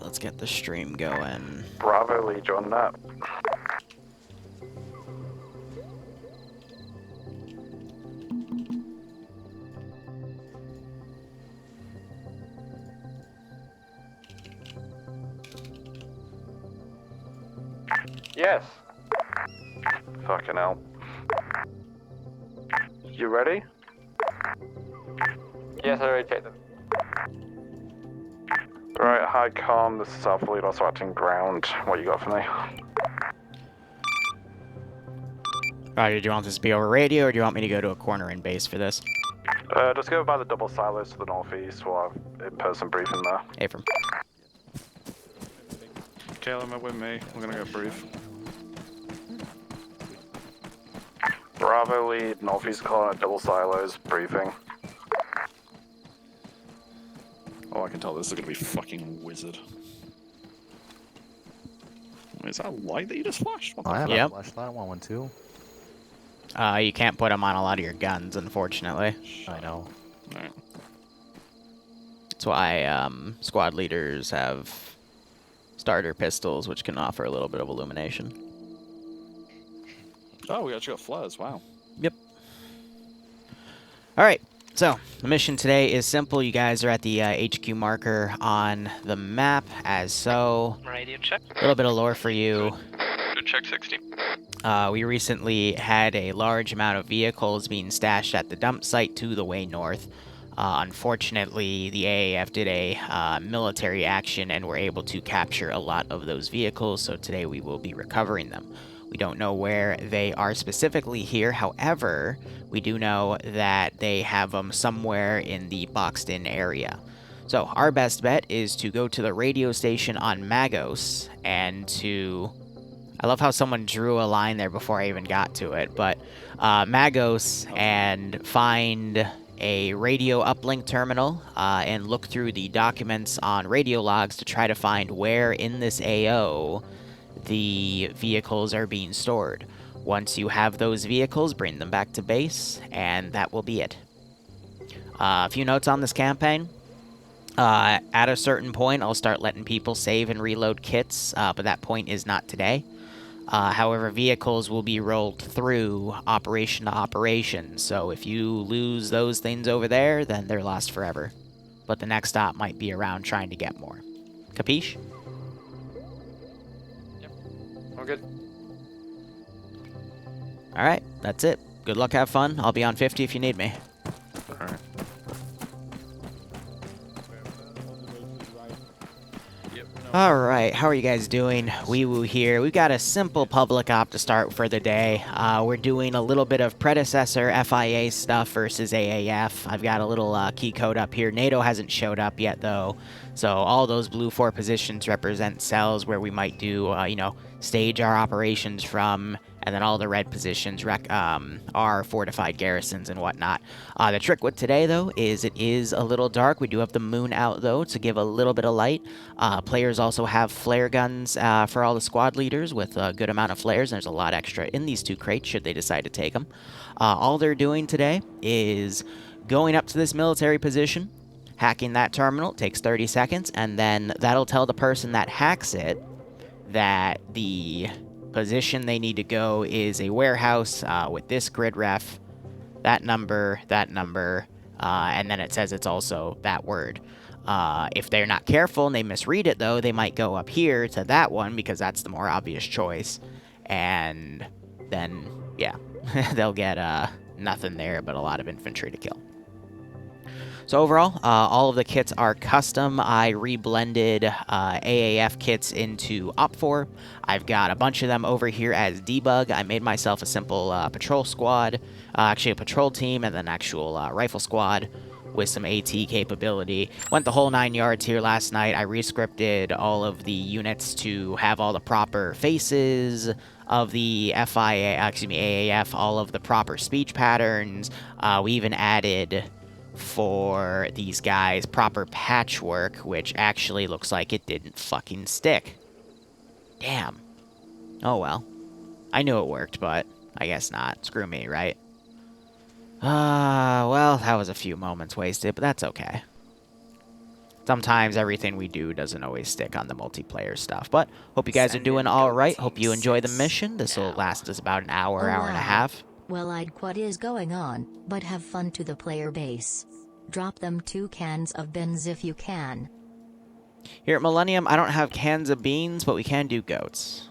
let's get the stream going. Bravo, lead you on that. Yes. Fucking hell. You ready? Yes, I already checked them. Right, hi com, this is Alpha Lead, also acting ground. What you got for me? Roger, do you want this to be over radio, or do you want me to go to a corner in base for this? Just go by the double silos to the northeast. We'll have in-person briefing there. Abram. Caleb, with me. We're gonna go brief. Bravo lead, northeast corner, double silos, briefing. Oh, I can tell this is gonna be fucking wizard. Is that a light that you just flashed? What the I have Yep. a flashlight. I want one too. You can't put them on a lot of your guns, unfortunately. I know. Alright. That's why squad leaders have starter pistols, which can offer a little bit of illumination. Oh, we actually got flares. Wow. Yep. All right. So the mission today is simple. You guys are at the HQ marker on the map, as so. Radio check. A little bit of lore for you. Good check 60. We recently had a large amount of vehicles being stashed at the dump site to the way north. Unfortunately, the AAF did a military action and were able to capture a lot of those vehicles, so today we will be recovering them. We don't know where they are specifically here. However, we do know that they have them somewhere in the boxed-in area. So our best bet is to go to the radio station on Magos and to... I love how someone drew a line there before I even got to it, but Magos and find a radio uplink terminal and look through the documents on radio logs to try to find where in this AO the vehicles are being stored. Once you have those vehicles, bring them back to base, and that will be it. A few notes on this campaign. At a certain point, I'll start letting people save and reload kits, but that point is not today. However, vehicles will be rolled through operation to operation, so if you lose those things over there, then they're lost forever. But the next stop might be around trying to get more. Capiche? All good. Alright, that's it. Good luck, have fun. I'll be on 50 if you need me. Alright. Alright, how are you guys doing? Wee Woo here. We've got a simple public op to start for the day. We're doing a little bit of predecessor FIA stuff versus AAF. I've got a little key code up here. NATO hasn't showed up yet, though. So all those blue 4 positions represent cells where we might do, stage our operations from, and then all the red positions are fortified garrisons and whatnot. The trick with today, though, is it is a little dark. We do have the moon out, though, to give a little bit of light. Players also have flare guns for all the squad leaders with a good amount of flares. There's a lot extra in these 2 crates should they decide to take them. All they're doing today is going up to this military position, hacking that terminal. It takes 30 seconds, and then that'll tell the person that hacks it that the position they need to go is a warehouse with this grid ref, that number, and then it says it's also that word. If they're not careful and they misread it, though, they might go up here to that one because that's the more obvious choice. And then, yeah, they'll get nothing there but a lot of infantry to kill. So overall, all of the kits are custom. I reblended AAF kits into OPFOR. I've got a bunch of them over here as debug. I made myself a simple patrol squad, actually a patrol team, and then actual rifle squad with some AT capability. Went the whole 9 yards here last night. I rescripted all of the units to have all the proper faces of the AAF, all of the proper speech patterns. We even added for these guys proper patchwork, which actually looks like it didn't fucking stick. Damn. Oh well. I knew it worked, but I guess not. Screw me, right? Well, that was a few moments wasted, but that's okay. sometimes everything we do doesn't always stick on the multiplayer stuff. But hope you guys are doing all right. Hope you enjoy the mission. This will last us about an hour, hour and a half. Well-eyed what is going on, but have fun to the player base. Drop them 2 cans of beans if you can. Here at Millennium, I don't have cans of beans, but we can do goats.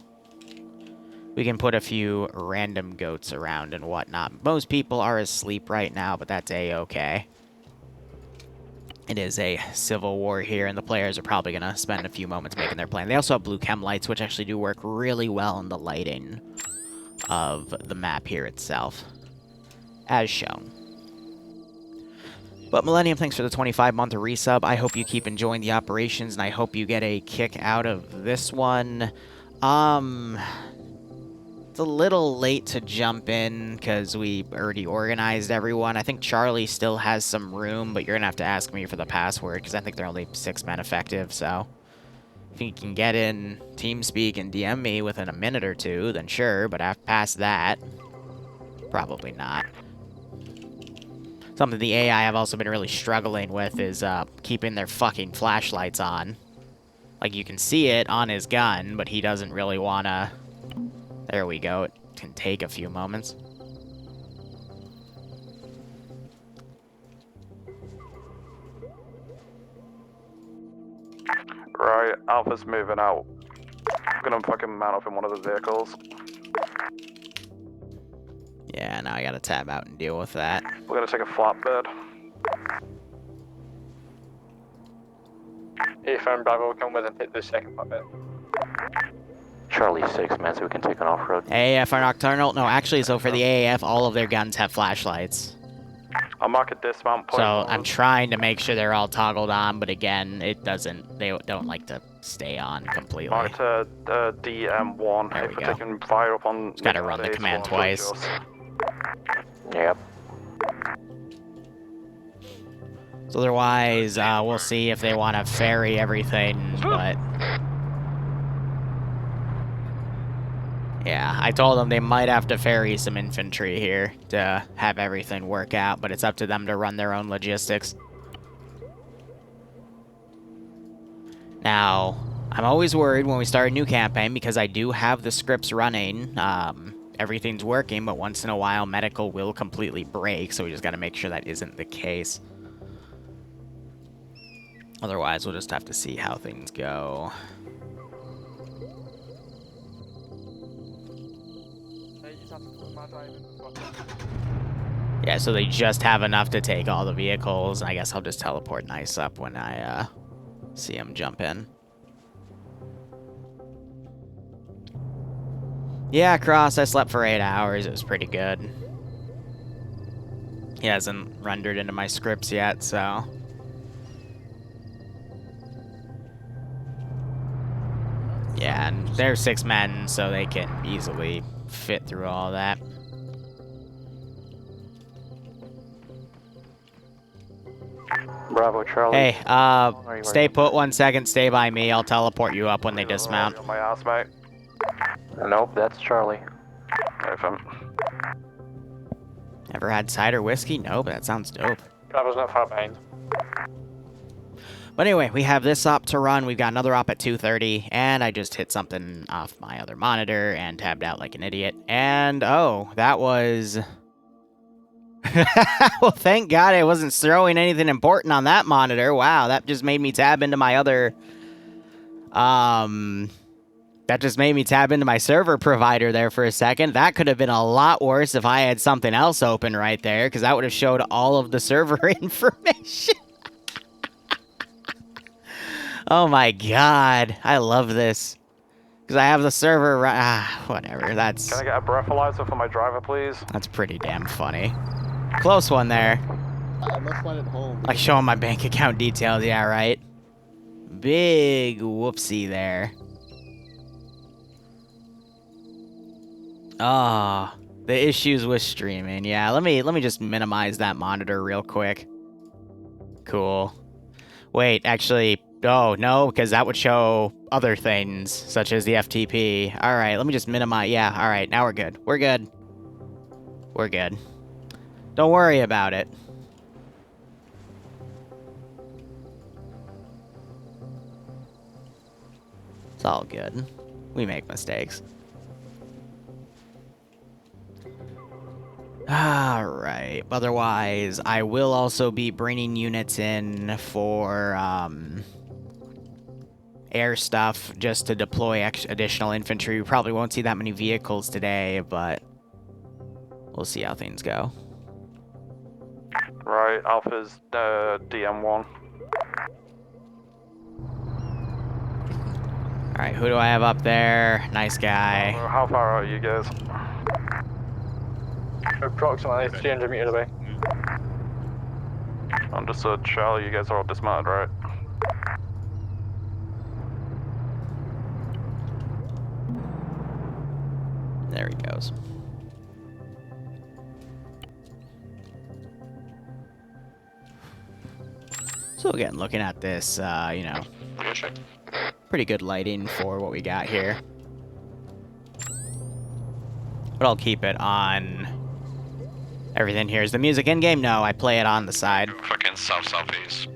We can put a few random goats around and whatnot. Most people are asleep right now, but that's a-okay. It is a civil war here, and the players are probably going to spend a few moments making their plan. They also have blue chem lights, which actually do work really well in the lighting of the map here itself, as shown. But Millennium, thanks for the 25-month resub. I hope you keep enjoying the operations, and I hope you get a kick out of this one. It's a little late to jump in because we already organized everyone. I think Charlie still has some room, but you're going to have to ask me for the password because I think they're only 6 men effective, so if you can get in TeamSpeak and DM me within a minute or two, then sure, but past that, probably not. Something the AI have also been really struggling with is keeping their fucking flashlights on. Like, you can see it on his gun, but he doesn't really want to... There we go. It can take a few moments. Right, Alpha's moving out. I'm gonna fucking mount up in one of the vehicles. Yeah, now I gotta tab out and deal with that. We're gonna take a flatbed. If Bravo will come with and hit the second flatbed. Charlie 6, man, so we can take an off-road. AAF are nocturnal? No, actually, so for the AAF, all of their guns have flashlights. I'll mark a dismount point. So I'm trying to make sure they're all toggled on, but again, it doesn't, they don't like to stay on completely. Mark to DM1. There we if we're go. taking fire up on... Just gotta run the command twice. Yep. So otherwise, we'll see if they want to ferry everything, but... Yeah, I told them they might have to ferry some infantry here to have everything work out, but it's up to them to run their own logistics. Now, I'm always worried when we start a new campaign because I do have the scripts running. Everything's working, but once in a while, medical will completely break, so we just got to make sure that isn't the case. Otherwise, we'll just have to see how things go. Yeah, so they just have enough to take all the vehicles. I guess I'll just teleport Nice up when I see him jump in. Yeah, Cross, I slept for 8 hours. It was pretty good. He hasn't rendered into my scripts yet, so... Yeah, and they're 6 men, so they can easily fit through all that. Bravo, Charlie. Hey, stay put 1 second, stay by me. I'll teleport you up when they dismount. On my ass, mate. Nope, that's Charlie. Ever had cider whiskey? No, but that sounds dope. Bravo's not far behind. But anyway, we have this op to run. We've got another op at 2:30, and I just hit something off my other monitor and tabbed out like an idiot. And, oh, that was... Well, thank God I wasn't throwing anything important on that monitor. Wow, that just made me tab into my other... That just made me tab into my server provider there for a second. That could have been a lot worse if I had something else open right there, because that would have showed all of the server information. Oh my God, I love this. Because I have the server whatever, that's... Can I get a breathalyzer for my driver, please? That's pretty damn funny. Close one there. I left mine at home. Like showing my bank account details, yeah, right? Big whoopsie there. Ah, the issues with streaming. Yeah, let me just minimize that monitor real quick. Cool. Wait, actually, oh, no, because that would show other things, such as the FTP. All right, let me just minimize. Yeah, all right, now we're good. We're good. We're good. Don't worry about it. all good. We make mistakes. Alright. Otherwise, I will also be bringing units in for air stuff just to deploy additional infantry. We probably won't see that many vehicles today, but we'll see how things go. Right, Alpha's DM1. Alright, who do I have up there? Nice guy. How far are you guys? Approximately 300 meters away. Understood, Charlie, you guys are all dismounted, right? There he goes. So again, looking at this, you know, pretty good lighting for what we got here. But I'll keep it on. Everything here is the music in-game? No, I play it on the side. Fucking south-southeast.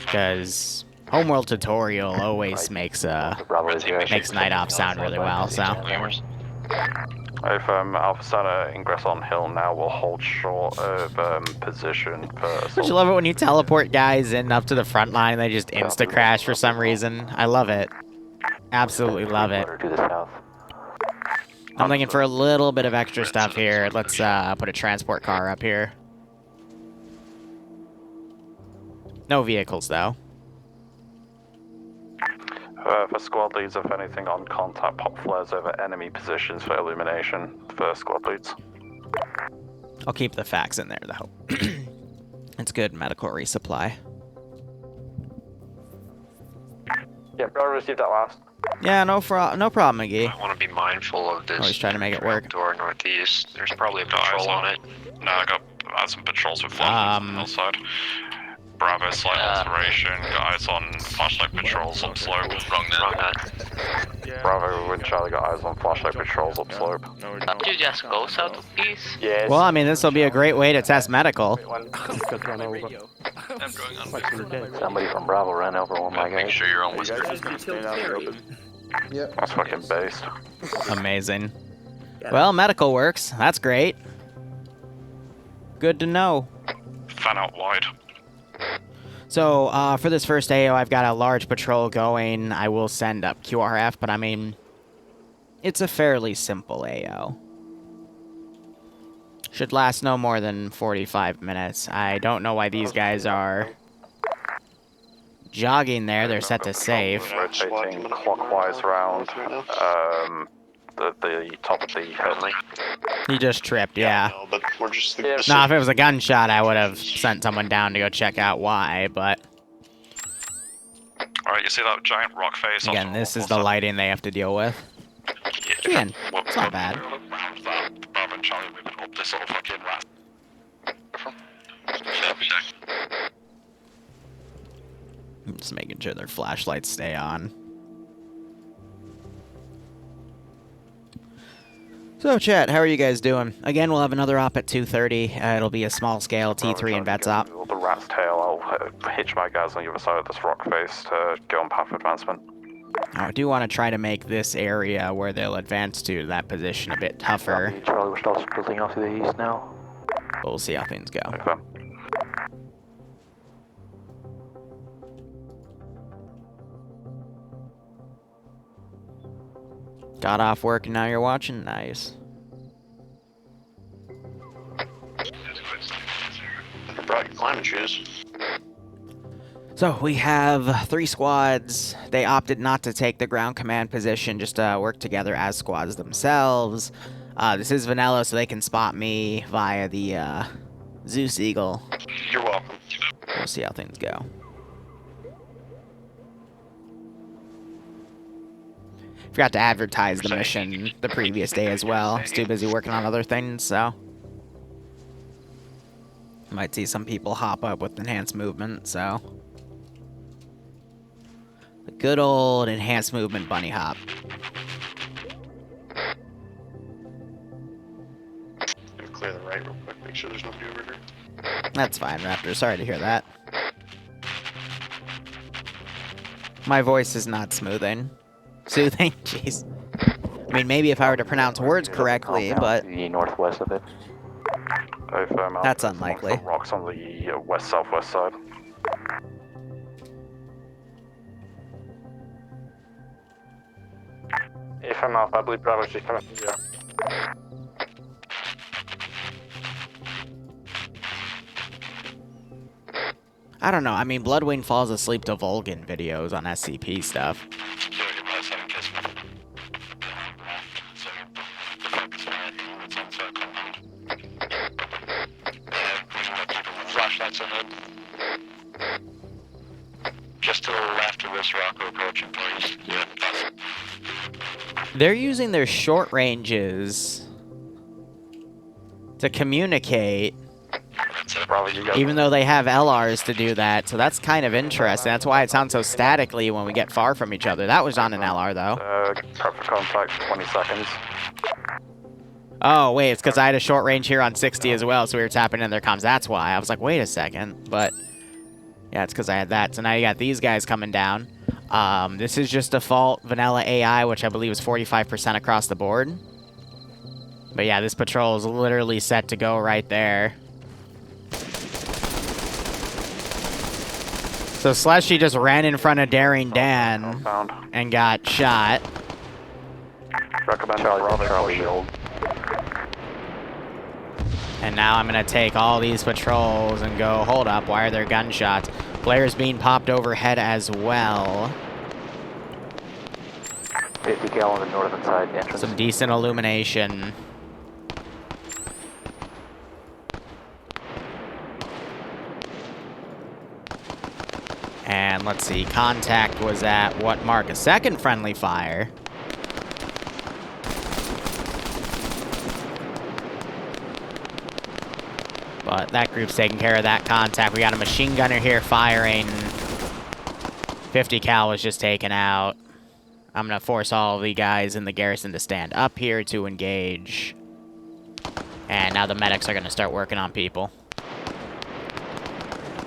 Because Homeworld Tutorial always makes Night Ops sound really well, so. If Alpha Center ingress on hill now, we'll hold short of position for... Don't you love it when you teleport guys in up to the front line and they just insta-crash for some reason? I love it. Absolutely love it. To the south. I'm looking for a little bit of extra stuff here. Let's put a transport car up here. No vehicles, though. For squad leads, if anything, on contact, pop flares over enemy positions for illumination for squad leads. I'll keep the facts in there, though. It's good medical resupply. Yeah, Bravo received that last. Yeah, no problem, McGee. I want to be mindful of this. Always trying to make it work. To our northeast, there's probably a patrol on it. No, I got some patrols with flashlights on the hillside. Bravo, slight alteration. Guys on flashlight patrols up slope. Wrong net. Bravo and Charlie got eyes on flashlight patrols up slope. Did you just go south of peace? Yes. Well, I mean, this will be a great way to test medical. One. I'm going on. Somebody from Bravo ran over one of my guys. Make sure you're on whisper. Yep. That's fucking based. Amazing. Well, medical works. That's great. Good to know. Fan out wide. So, for this first AO, I've got a large patrol going. I will send up QRF, but I mean, it's a fairly simple AO. Should last no more than 45 minutes. I don't know why these guys are jogging there. They're set to save. Rotating clockwise round. The top of the hill. He just tripped, yeah. No, but we're just Nah, if it was a gunshot, I would have sent someone down to go check out why, but... Alright, you see that giant rock face? Again, this is the lighting they have to deal with. Again, it's not bad. Bravo and Charlie moving up this little fucking rat. I'm just making sure their flashlights stay on. So, chat, how are you guys doing? Again, we'll have another op at 2:30. It'll be a small-scale T3 and Vets op. The rat's tail, I'll hitch my guys on the other side of this rock face to go on path of advancement. Now, I do want to try to make this area where they'll advance to that position a bit tougher. Charlie, we're still splitting off to the east now. But we'll see how things go. Okay. Got off work and now you're watching? Nice. I brought your climbing shoes. So, we have 3 squads. They opted not to take the ground command position, just work together as squads themselves. This is vanilla, so they can spot me via the Zeus Eagle. You're welcome. We'll see how things go. Forgot to advertise the mission the previous day as well. I was too busy working on other things, so... Might see some people hop up with enhanced movement, so... The good old enhanced movement bunny hop. Gonna clear the right real quick, make sure there's nobody over here. That's fine, Raptor. Sorry to hear that. My voice is not smoothing. Soothing? Jeez. I mean, maybe if I were to pronounce words correctly, but... The northwest of it. Affirm, That's Alpha, unlikely. some rocks on the west-southwest side. Affirm Alpha, I believe Bravo's just coming from here. I don't know. I mean, Bloodwing falls asleep to Vulcan videos on SCP stuff. Flashlights ahead. Just to the left of this rock we're approaching, please. Yeah, that's it. They're using their short ranges to communicate, Bravo, you guys. even though they have LRs to do that, so that's kind of interesting. That's why it sounds so statically when we get far from each other. That was on an LR, though. Prep for contact, 20 seconds. Oh, wait, it's because I had a short range here on 60 as well, so we were tapping in their comms. That's why. I was like, wait a second. But, yeah, it's because I had that. So now you got these guys coming down. This is just default vanilla AI, which I believe is 45% across the board. But, yeah, this patrol is literally set to go right there. So Slushy just ran in front of Daring Dan and got shot. Recommend Charlie Shield. And now I'm going to take all these patrols and go, hold up, why are there gunshots? Players being popped overhead as well. 50 cal on the northern side entrance. Some decent illumination. And let's see, contact was at what mark? A second friendly fire. But that group's taking care of that contact. We got a machine gunner here firing. 50 cal was just taken out. I'm going to force all of the guys in the garrison to stand up here to engage. And now the medics are going to start working on people.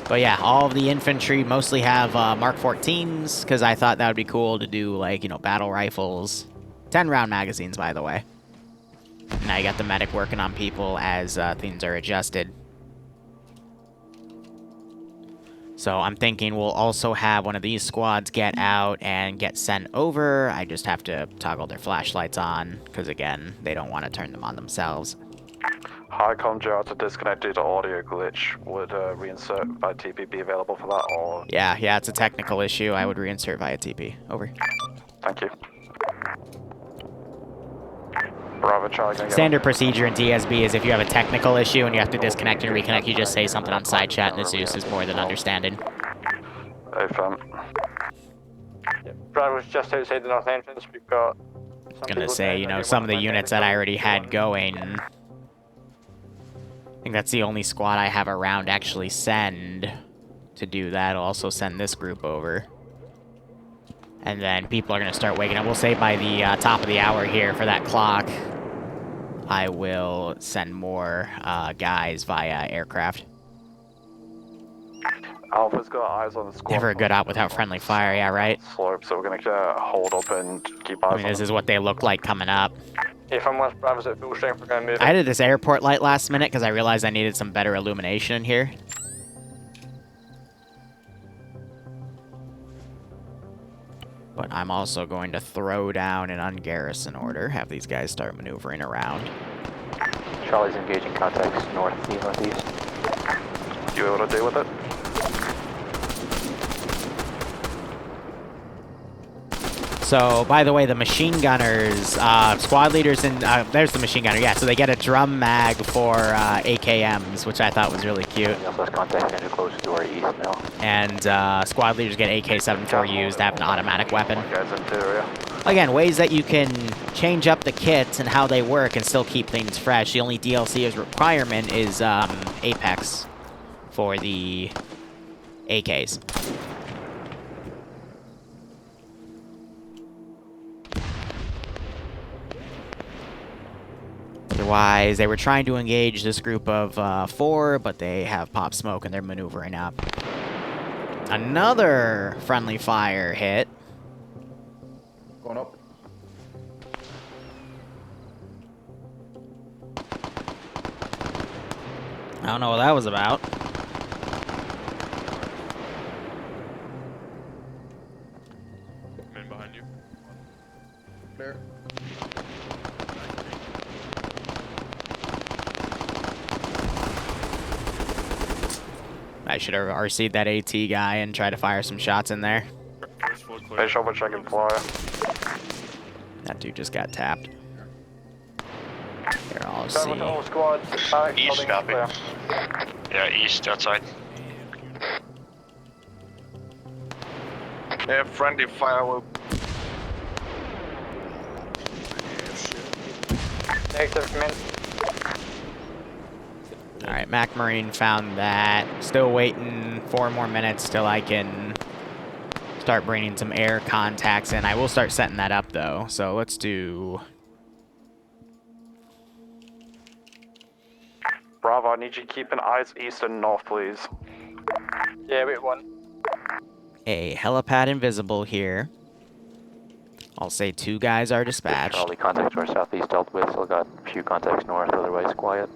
But yeah, all of the infantry mostly have Mark 14s, because I thought that would be cool to do, like, you know, battle rifles. 10-round magazines, by the way. Now you got the medic working on people as things are adjusted. So I'm thinking we'll also have one of these squads get out and get sent over. I just have to toggle their flashlights on, because again, they don't want to turn them on themselves. Hi, Comjar, to disconnect due to audio glitch. Would reinsert by TP be available for that, or...? Yeah, it's a technical issue. I would reinsert via TP. Over. Thank you. Bravo, Charlie, gonna get Standard procedure in TSB is if you have a technical issue and you have to disconnect and reconnect, you just say something on side chat, and this use is more than understanding. Affirm. Bravo's just outside the north entrance. We've got... I'm gonna say, you know, some of the units that I already had going... I think that's the only squad I have around actually send to do that. I'll also send this group over. And then people are going to start waking up. We'll say by the top of the hour here for that clock, I will send more guys via aircraft. Alpha's got eyes on the squad. Never a good out without friendly fire, yeah, right? Slope, so we're going to hold up and keep eyes I mean, this is what they look like coming up. If I'm with Bravo's at full strength, we're going to move. I added this airport light last minute because I realized I needed some better illumination in here. But I'm also going to throw down an ungarrison order, have these guys start maneuvering around. Charlie's engaging contacts northeast. You able to deal with it? So, by the way, the machine gunners, squad leaders, and there's the machine gunner, yeah, so they get a drum mag for AKMs, which I thought was really cute. We also have contacts kind of close to our east now. And squad leaders get AK-74Us to have an automatic weapon. Guys interior. Again, ways that you can change up the kits and how they work and still keep things fresh. The only DLC as requirement is Apex for the AKs. Otherwise, they were trying to engage this group of 4, but they have pop smoke and they're maneuvering up. Another friendly fire hit. Going up. I don't know what that was about. I'm in behind you. Clear. I should have RC'd that AT guy and tried to fire some shots in there. First floor clear. Hey, shovel checking flyer. That dude just got tapped. Here, I'll Travel see. to all squads. Barracks East, building copy. clear. Yeah, east, outside. Yeah, friendly firework. Negative, come in. Alright, Mac Marine found that. Still waiting 4 more minutes till I can start bringing some air contacts in. I will start setting that up, though. So let's do... Bravo, I need you keeping eyes east and north, please. Yeah, we won. a helipad invisible here. I'll say 2 guys are dispatched. Charlie, contacts to our southeast dealt with, still got a few contacts north, otherwise quiet.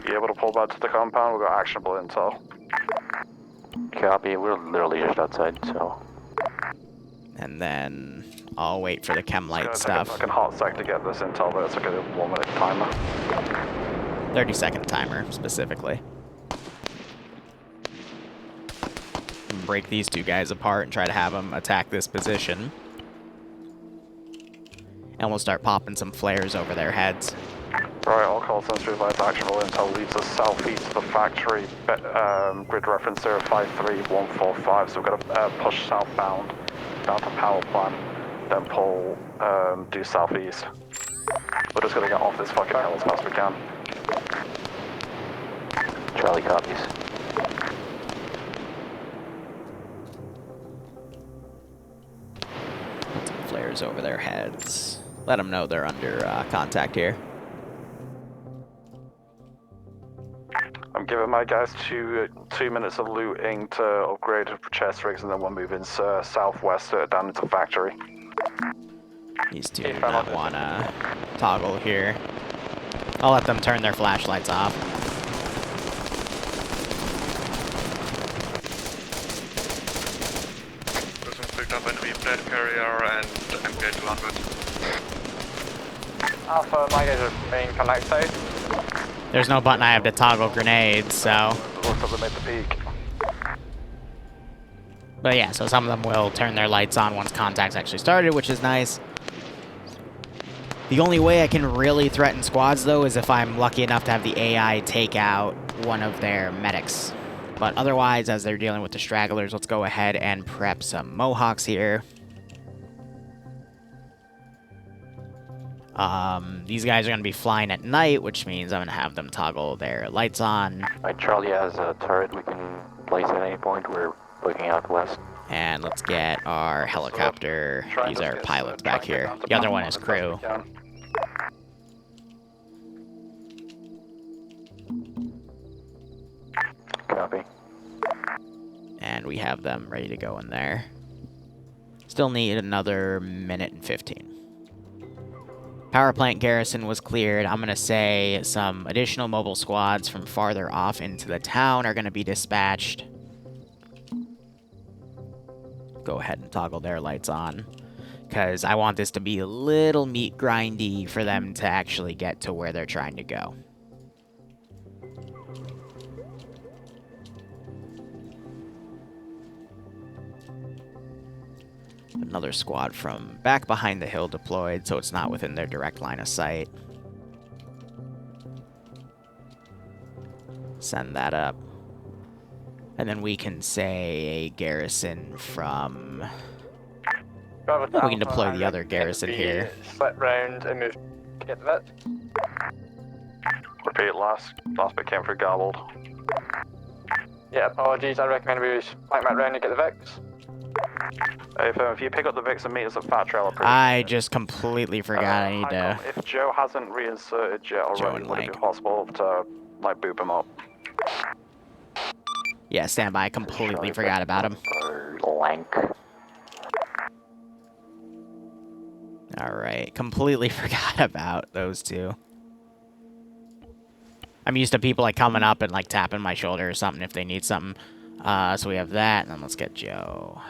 You able to pull back to the compound? We've got actionable intel. Copy, we're literally just outside, so... And then I'll wait for the chem light It's stuff. gonna take a fucking hot sec to get this intel, but it's like a 1 minute timer. 30-second timer, specifically. Break these 2 guys apart and try to have them attack this position. And we'll start popping some flares over their heads. Right, all call sensory advice actionable intel leads us southeast of the factory. Grid reference 053145, so we've got to push southbound down to power plant, then pull due southeast. We're just going to get off this fucking hill as fast as we can. Charlie copies. Put some flares over their heads. Let them know they're under contact here. I'm giving my guys 2 minutes of looting to upgrade chest rigs, and then we'll move in southwest down into the factory. These 2 do not want to toggle here. I'll let them turn their flashlights off. Person picked up enemy plate carrier and MK 200. Alpha, my guys are being connect south. There's no button I have to toggle grenades, so... Looks like they made the peak. But yeah, so some of them will turn their lights on once contact's actually started, which is nice. The only way I can really threaten squads, though, is if I'm lucky enough to have the AI take out one of their medics. But otherwise, as they're dealing with the stragglers, let's go ahead and prep some Mohawks here. These guys are going to be flying at night, which means I'm going to have them toggle their lights on. Alright, Charlie has a turret we can place at any point. We're looking out west. And let's get our helicopter. These are pilots back here. The other one is crew. Copy. And we have them ready to go in there. Still need another minute and 15. Power plant garrison was cleared. I'm going to say some additional mobile squads from farther off into the town are going to be dispatched. Go ahead and toggle their lights on, because I want this to be a little meat grindy for them to actually get to where they're trying to go. Another squad from back behind the hill deployed, so it's not within their direct line of sight. Send that up. And then we can say a garrison from... Bravo to We can Alpha, deploy the and other then garrison TSB, here. Slip round and move to get the vet. Repeat, last bit came through garbled. Yeah, apologies. I recommend we flank back round and get the Vex. If you pick up the Vix and meet us at factory, I'll appreciate I it. just completely forgot I need to... If Joe hasn't reinserted yet already, would it be possible to, like, boop him up? Yeah, stand by. I completely forgot about him. Blank. Alright, completely forgot about those two. I'm used to people like coming up and like tapping my shoulder or something if they need something. So we have that, and then let's get Joe.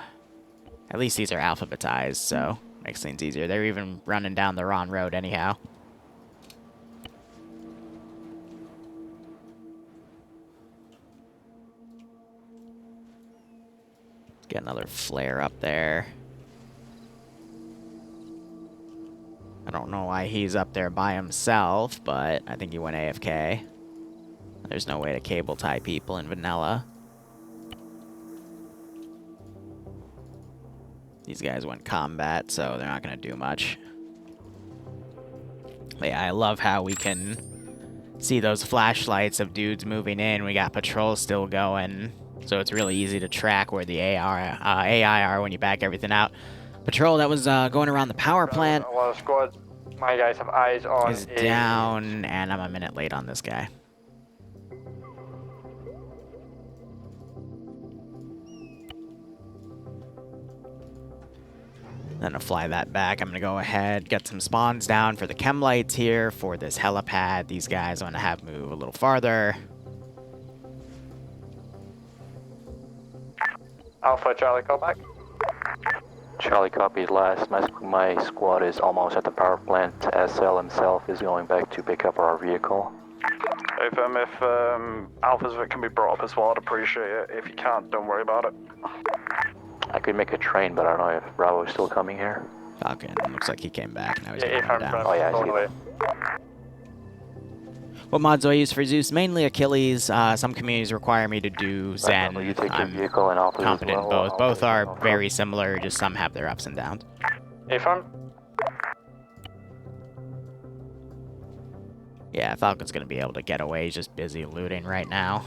At least these are alphabetized, so makes things easier. They're even running down the wrong road anyhow. Let's get another flare up there. I don't know why he's up there by himself, but I think he went AFK. There's no way to cable tie people in vanilla. These guys went combat, so they're not going to do much. But yeah, I love how we can see those flashlights of dudes moving in. We got patrols still going, so it's really easy to track where the AI are when you back everything out. Patrol that was going around the power plant Squad, my guys have eyes on is down, and I'm a minute late on this guy. Then to fly that back, I'm going to go ahead, get some spawns down for the chem lights here for this helipad. These guys I'm going to have move a little farther. Alpha Charlie, call back. Charlie copied last. My squad is almost at the power plant. SL himself is going back to pick up our vehicle. If Alpha's can be brought up as well, I'd appreciate it. If you can't, don't worry about it. I could make a train, but I don't know if Bravo is still coming here. Falcon, looks like he came back. Now he's going If to run I'm down. Oh yeah, I see that. What mods do I use for Zeus? Mainly Achilles. Some communities require me to do Zen. You take your I'm vehicle and Alpha confident as in well. both. Both are very similar, just some have their ups and downs. If I'm Yeah, Falcon's going to be able to get away. He's just busy looting right now.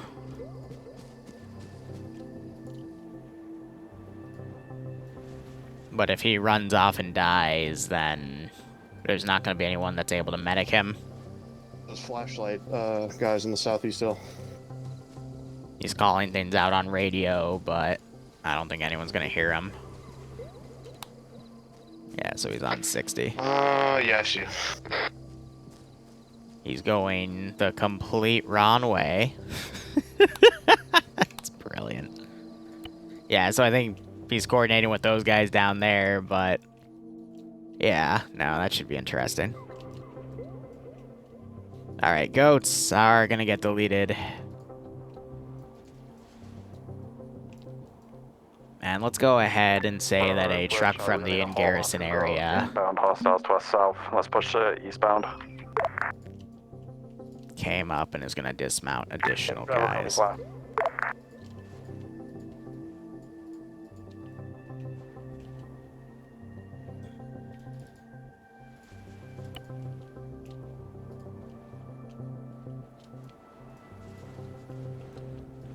But if he runs off and dies, then there's not going to be anyone that's able to medic him. Those flashlight guys in the southeast hill. He's calling things out on radio, but I don't think anyone's going to hear him. Yeah, so he's on 60. Yeah, I see. He's going the complete wrong way. It's brilliant. Yeah, so I think he's coordinating with those guys down there, but yeah, no, that should be interesting. Alright, goats are gonna get deleted. And let's go ahead and say that a truck from the in-garrison area Inbound hostiles to our south. Let's push eastbound. came up and is gonna dismount additional Bravo guys. comes left.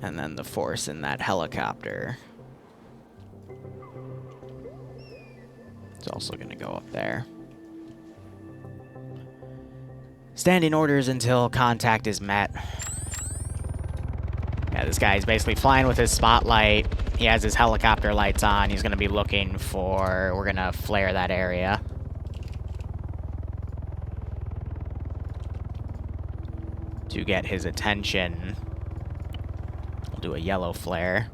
And then the force in that helicopter is also going to go up there. Standing orders until contact is met. Yeah, this guy's basically flying with his spotlight. He has his helicopter lights on. He's going to be looking for... We're going to flare that area. To get his attention... do a yellow flare.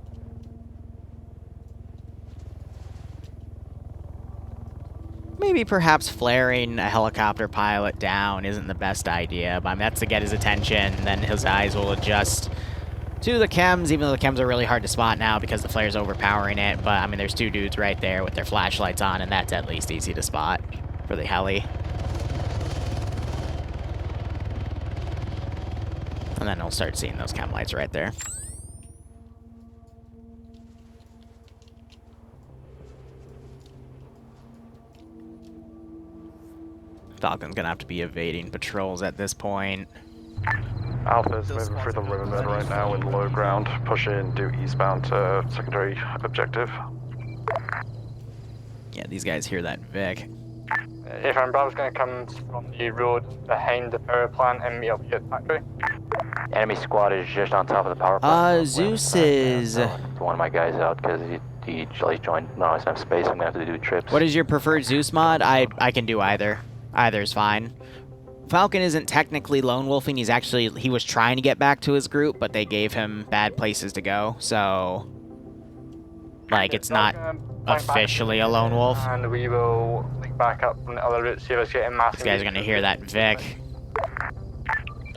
Maybe perhaps flaring a helicopter pilot down isn't the best idea, but I mean, that's to get his attention, then his eyes will adjust to the chems, even though the chems are really hard to spot now because the flare's overpowering it, but I mean, there's two dudes right there with their flashlights on, and that's at least easy to spot for the heli. And then he'll start seeing those chem lights right there. Falcon's gonna have to be evading patrols at this point. Alpha's moving through the riverbed right now in low ground. Push in, due eastbound to secondary objective. Yeah, these guys hear that Vic. If I'm Bravo's going to come from the road behind the power plant and meet up here at the factory. Enemy squad is just on top of the power plant. Zeus is... One of my guys out because the Charlie join. No, I don't have space. I'm gonna have to do trips. What is your preferred Zeus mod? I can do either. Either's fine. Falcon isn't technically lone wolfing. He was trying to get back to his group, but they gave him bad places to go. So, like, it's not officially a lone wolf. And we will link back up from the other route, see if it's getting massive. These guys are gonna hear that Vic.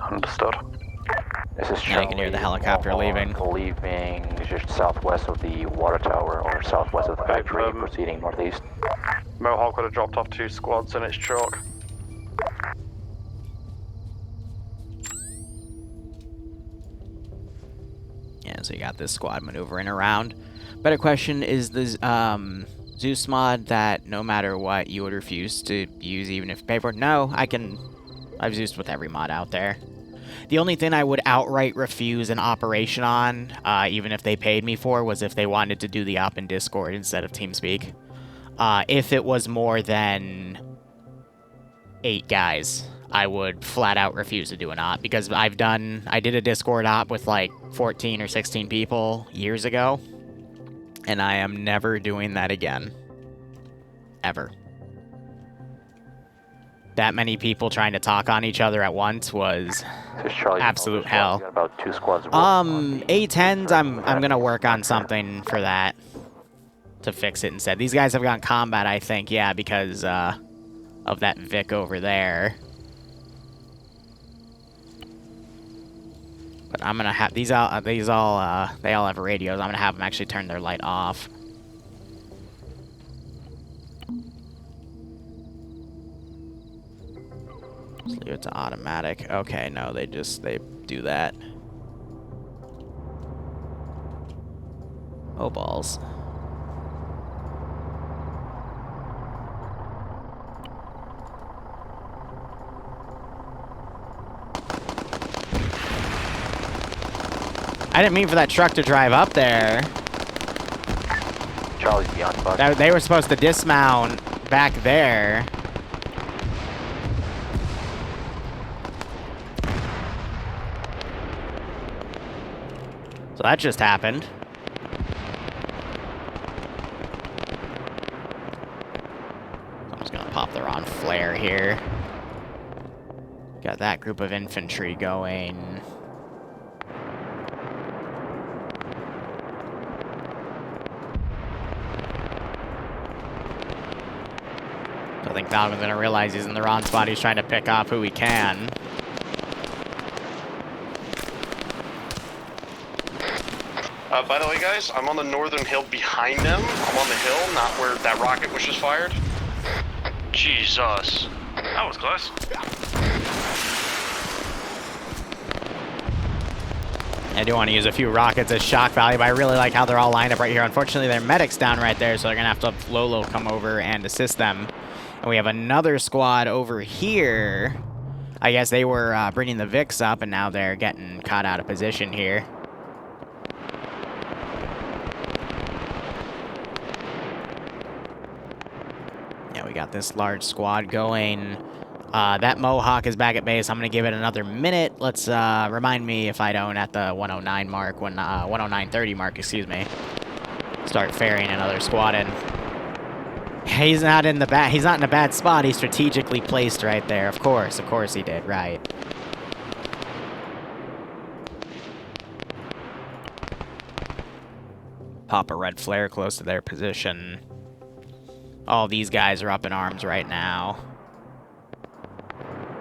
Understood. This is Now you Charlie. can hear the helicopter leaving. Leaving just southwest of the water tower, or southwest of the factory, proceeding northeast. Mohawk would have dropped off 2 squads in its chalk. Yeah, so you got this squad maneuvering around. Better question is the Zeus mod that no matter what you would refuse to use even if you pay for it? No, I've Zeused with every mod out there. The only thing I would outright refuse an operation on, even if they paid me for, was if they wanted to do the op in Discord instead of TeamSpeak. If it was more than 8 guys, I would flat out refuse to do an op, because I did a Discord op with like 14 or 16 people years ago, and I am never doing that again. Ever. That many people trying to talk on each other at once was absolute hell. About 2 squads. A10s, I'm gonna work on something for that to fix it instead. These guys have gone combat, I think, yeah, because of that Vic over there. But I'm gonna have they all have radios. I'm gonna have them actually turn their light off. Let's leave it to automatic. Okay, no, they do that. Oh, balls. I didn't mean for that truck to drive up there. Charlie's beyond bug. They were supposed to dismount back there. So that just happened. I'm just gonna pop the wrong flare here. Got that group of infantry going. I think Falcon's gonna realize he's in the wrong spot. He's trying to pick off who he can. By the way, guys, I'm on the northern hill behind them. I'm on the hill, not where that rocket was just fired. Jesus. That was close. I do want to use a few rockets as shock value, but I really like how they're all lined up right here. Unfortunately, their medic's down right there, so they're going to have to Lolo come over and assist them. And we have another squad over here. I guess they were bringing the Vics up, and now they're getting caught out of position here. Yeah, we got this large squad going. That Mohawk is back at base. I'm going to give it another minute. Let's remind me if I don't at the 109 mark, when 109.30 mark, excuse me. Start ferrying another squad in. He's not in a bad spot. He's strategically placed right there. Of course he did, right. Pop a red flare close to their position. All these guys are up in arms right now.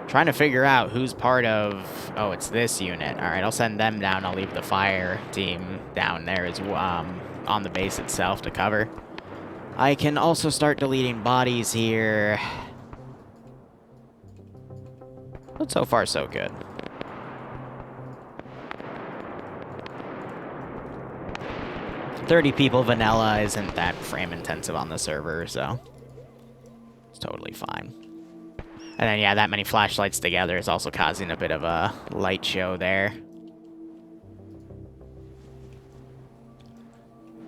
Trying to figure out who's part of... Oh, it's this unit. All right, I'll send them down. I'll leave the fire team down there as on the base itself to cover. I can also start deleting bodies here. But so far, so good. $30 people vanilla isn't that frame intensive on the server, so it's totally fine. And then, yeah, that many flashlights together is also causing a bit of a light show there.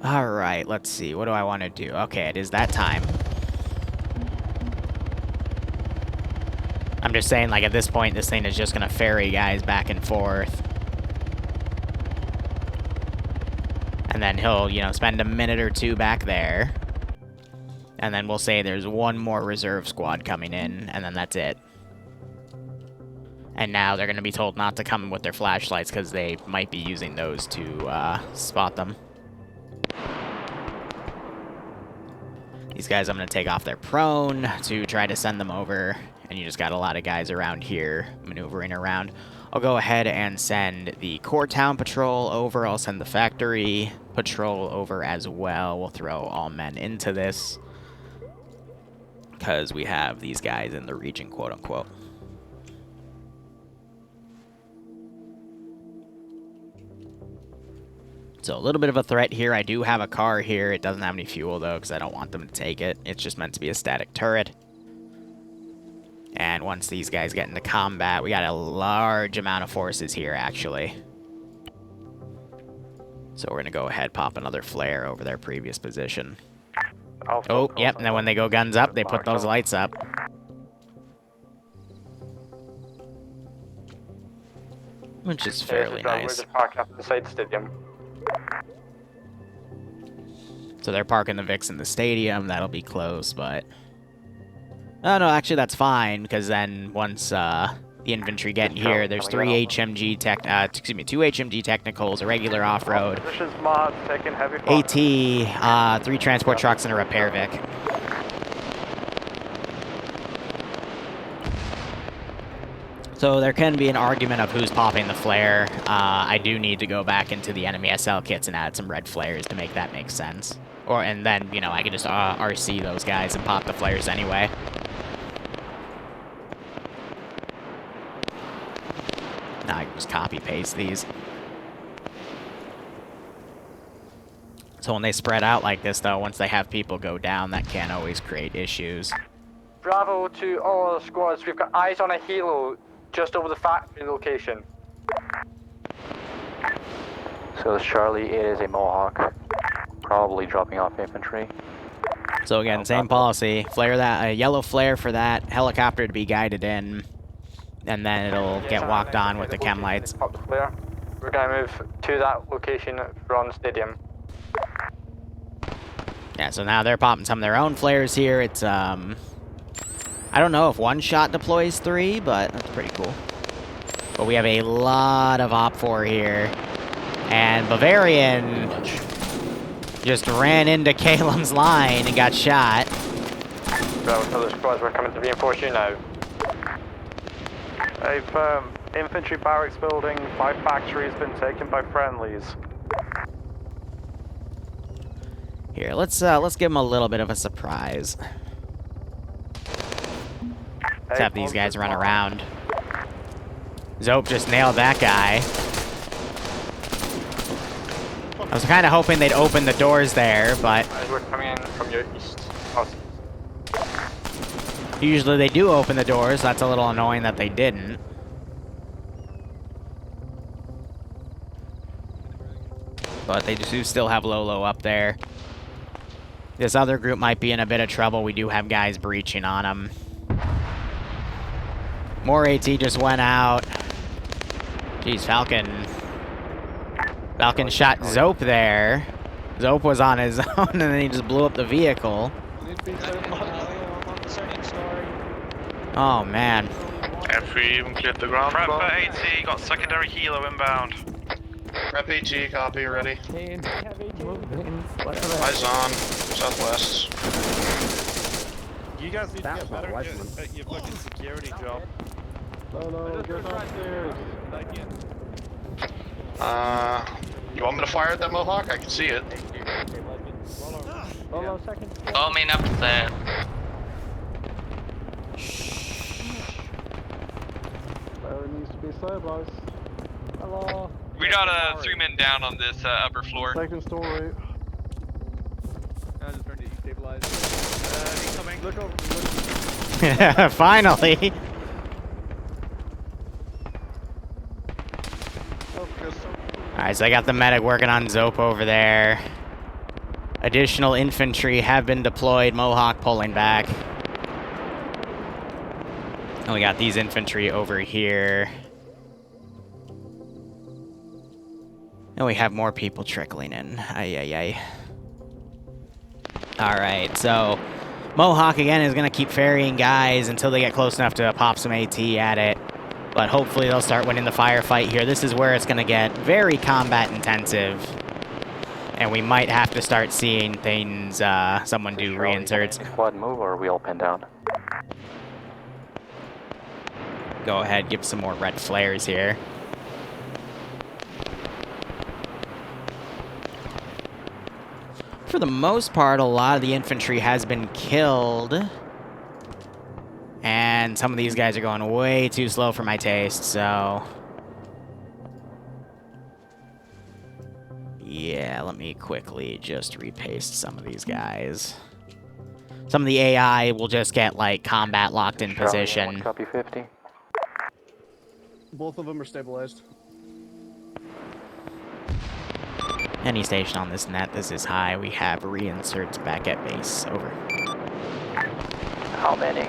Alright, let's see. What do I want to do? Okay, it is that time. I'm just saying, like, at this point, this thing is just going to ferry guys back and forth. And then he'll, you know, spend a minute or two back there. And then we'll say there's one more reserve squad coming in, and then that's it. And now they're going to be told not to come with their flashlights because they might be using those to spot them. These guys I'm going to take off their prone to try to send them over. And you just got a lot of guys around here maneuvering around. I'll go ahead and send the core town patrol over. I'll send the factory patrol over as well. We'll throw all men into this because we have these guys in the region, quote unquote. So a little bit of a threat here. I do have a car here. It doesn't have any fuel though because I don't want them to take it. It's just meant to be a static turret. And once these guys get into combat, we got a large amount of forces here, actually. So we're going to go ahead, pop another flare over their previous position. Oh, yep, and then when they go guns up, they put those lights up. Which is fairly nice. We're just parking up beside the stadium. So they're parking the VIX in the stadium. That'll be close, but... Oh, no, actually, that's fine, because then once the infantry get in here, there's two HMG technicals, a regular off-road, AT, 3 transport trucks, and a repair Vic. So there can be an argument of who's popping the flare. I do need to go back into the enemy SL kits and add some red flares to make that make sense. And then, you know, I can just RC those guys and pop the flares anyway. Now I can just copy-paste these. So when they spread out like this, though, once they have people go down, that can always create issues. Bravo to all the squads. We've got eyes on a helo just over the factory location. So Charlie, it is a Mohawk, probably dropping off infantry. So again, same policy. Flare that, a yellow flare for that helicopter to be guided in, and then it'll get walked on with the chem lights. Pop the flare. We're gonna move to that location from the stadium. Yeah, so now they're popping some of their own flares here. It's I don't know if one shot deploys 3, but that's pretty cool. But we have a lot of Op 4 here. And Bavarian just ran into Calum's line and got shot. Bravo to the squads, we're coming to reinforce you now. A infantry barracks building by factory has been taken by friendlies. Here, let's give them a little bit of a surprise. Let's have these guys run around. Zope just nailed that guy. I was kind of hoping they'd open the doors there, but... We're coming in from your east. Usually they do open the doors. That's a little annoying that they didn't. But they do still have Lolo up there. This other group might be in a bit of trouble. We do have guys breaching on them. More AT just went out. Jeez, Falcon. Falcon shot Zope there. Zope was on his own, and then he just blew up the vehicle. Oh, man. Have we even cleared the ground? Prep for AT, got secondary helo inbound. Prep AT, copy, ready. Eyes on, southwest. You guys need to get better at your fucking security job. You want me to fire at that Mohawk? I can see it. Oh, main up there. Needs to be slow, boys. Hello. We got 3 men down on this upper floor. Second story. I just trying to destabilize. Incoming. Look over. Look. Finally. Alright, so I got the medic working on Zope over there. Additional infantry have been deployed. Mohawk pulling back. And we got these infantry over here. And we have more people trickling in. Ay, ay, ay. Alright, so Mohawk again is going to keep ferrying guys until they get close enough to pop some AT at it. But hopefully they'll start winning the firefight here. This is where it's going to get very combat intensive. And we might have to start seeing things, someone do reinserts. Squad move, or are we all pinned down? Go ahead, give some more red flares here. For the most part, a lot of the infantry has been killed. And some of these guys are going way too slow for my taste, so... yeah, let me quickly just repaste some of these guys. Some of the AI will just get, like, combat locked in position. Copy 50. Both of them are stabilized. Any station on this net, this is high. We have reinserts back at base. Over. How many?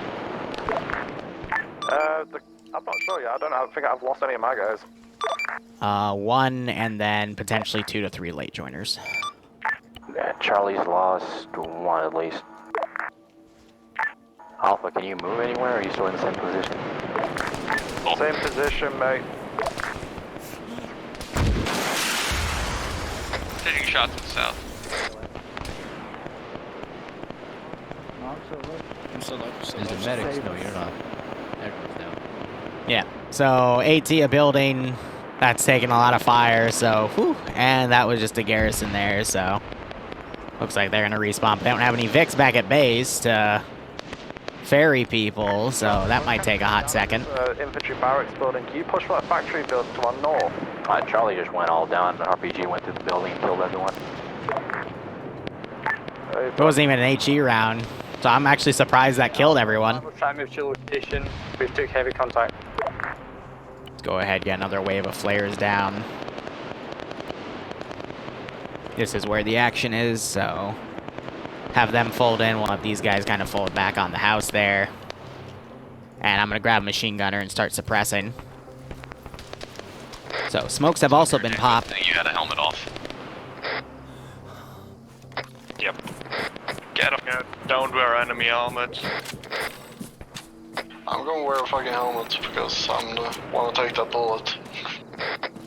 I'm not sure yet. I think I've lost any of my guys. 1 and then potentially 2 to 3 late joiners. Yeah, Charlie's lost 1 at least. Alpha, can you move anywhere, or are you still in the same position? Same position, mate. Taking shots to the south. Is the medics? No, you're not. Everyone's down. Yeah. So AT a building that's taking a lot of fire. So whew, and that was just a garrison there. So looks like they're gonna respawn. But they don't have any Vics back at base to ferry people. So that might take a hot second. Infantry barracks building. Can you push that factory build to our north? Charlie just went all down. The RPG went through the building and killed everyone. It wasn't even an HE round. So I'm actually surprised that killed everyone. We'll try and move to location. We took heavy contact. Let's go ahead, get another wave of flares down. This is where the action is, so have them fold in. We'll have these guys kind of fold back on the house there. And I'm going to grab a machine gunner and start suppressing. So smokes have also been popped. You had a helmet off. Yep. Get him. Yeah, don't wear enemy helmets. I'm gonna wear a fucking helmet because I want to take that bullet.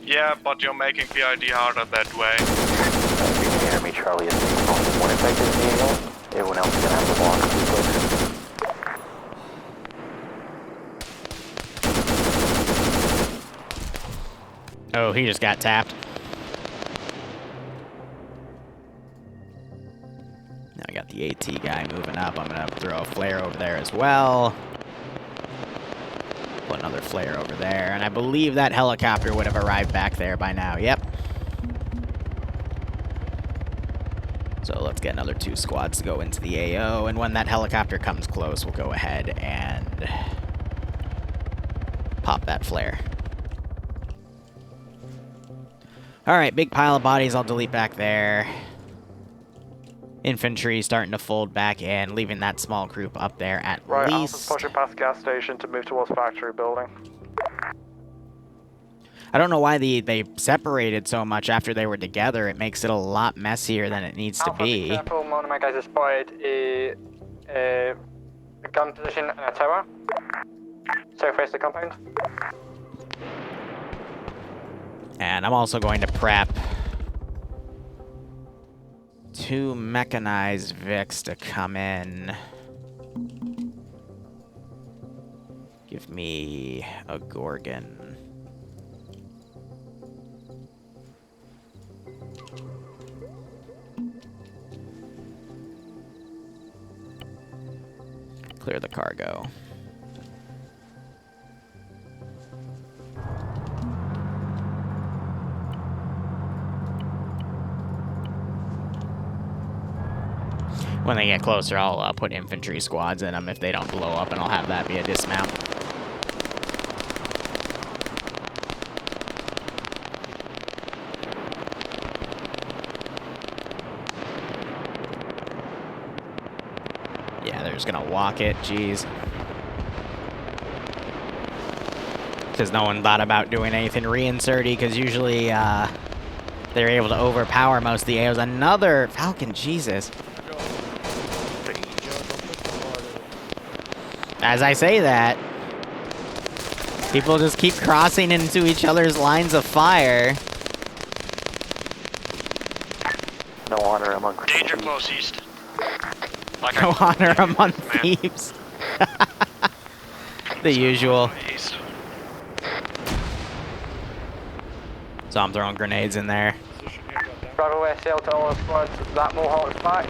Yeah, but you're making PID harder that way. You can hear me, Charlie. Is only one infected in the AO. Everyone else is gonna have to walk pretty close. Oh, he just got tapped. Now I got the AT guy moving up. I'm going to throw a flare over there as well. Put another flare over there. And I believe that helicopter would have arrived back there by now. Yep. So let's get another 2 squads to go into the AO. And when that helicopter comes close, we'll go ahead and pop that flare. Alright, big pile of bodies I'll delete back there. Infantry starting to fold back in, leaving that small group up there at right, least. Alpha's pushing past gas station to move towards factory building. I don't know why they separated so much after they were together. It makes it a lot messier than it needs to be. Be careful, one of my guys has spotted a gun position and a tower. So face the compound. And I'm also going to prep 2 mechanized Vics to come in. Give me a Gorgon. Clear the cargo. When they get closer, I'll put infantry squads in them if they don't blow up, and I'll have that be a dismount. Yeah, they're just gonna walk it, jeez. Because no one thought about doing anything reinserty, because usually They're able to overpower most of the AOs. Another Falcon, Jesus. As I say that, people just keep crossing into each other's lines of fire. No honor among Danger close east. Like No honor among thieves. The usual. East. So I'm throwing grenades in there. Bravo SL to all squads, that Mohawk's back.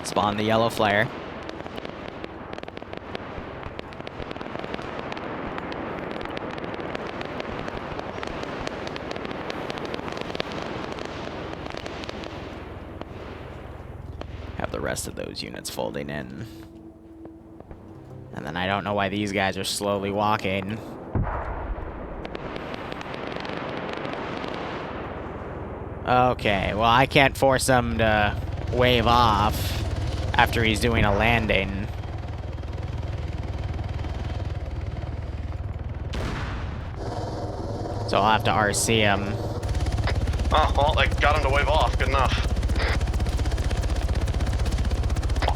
Spawn the yellow flare. Have the rest of those units folding in. And then I don't know why these guys are slowly walking. Okay, well I can't force him to wave off after he's doing a landing. So I'll have to RC him. Oh, well, I got him to wave off. Good enough.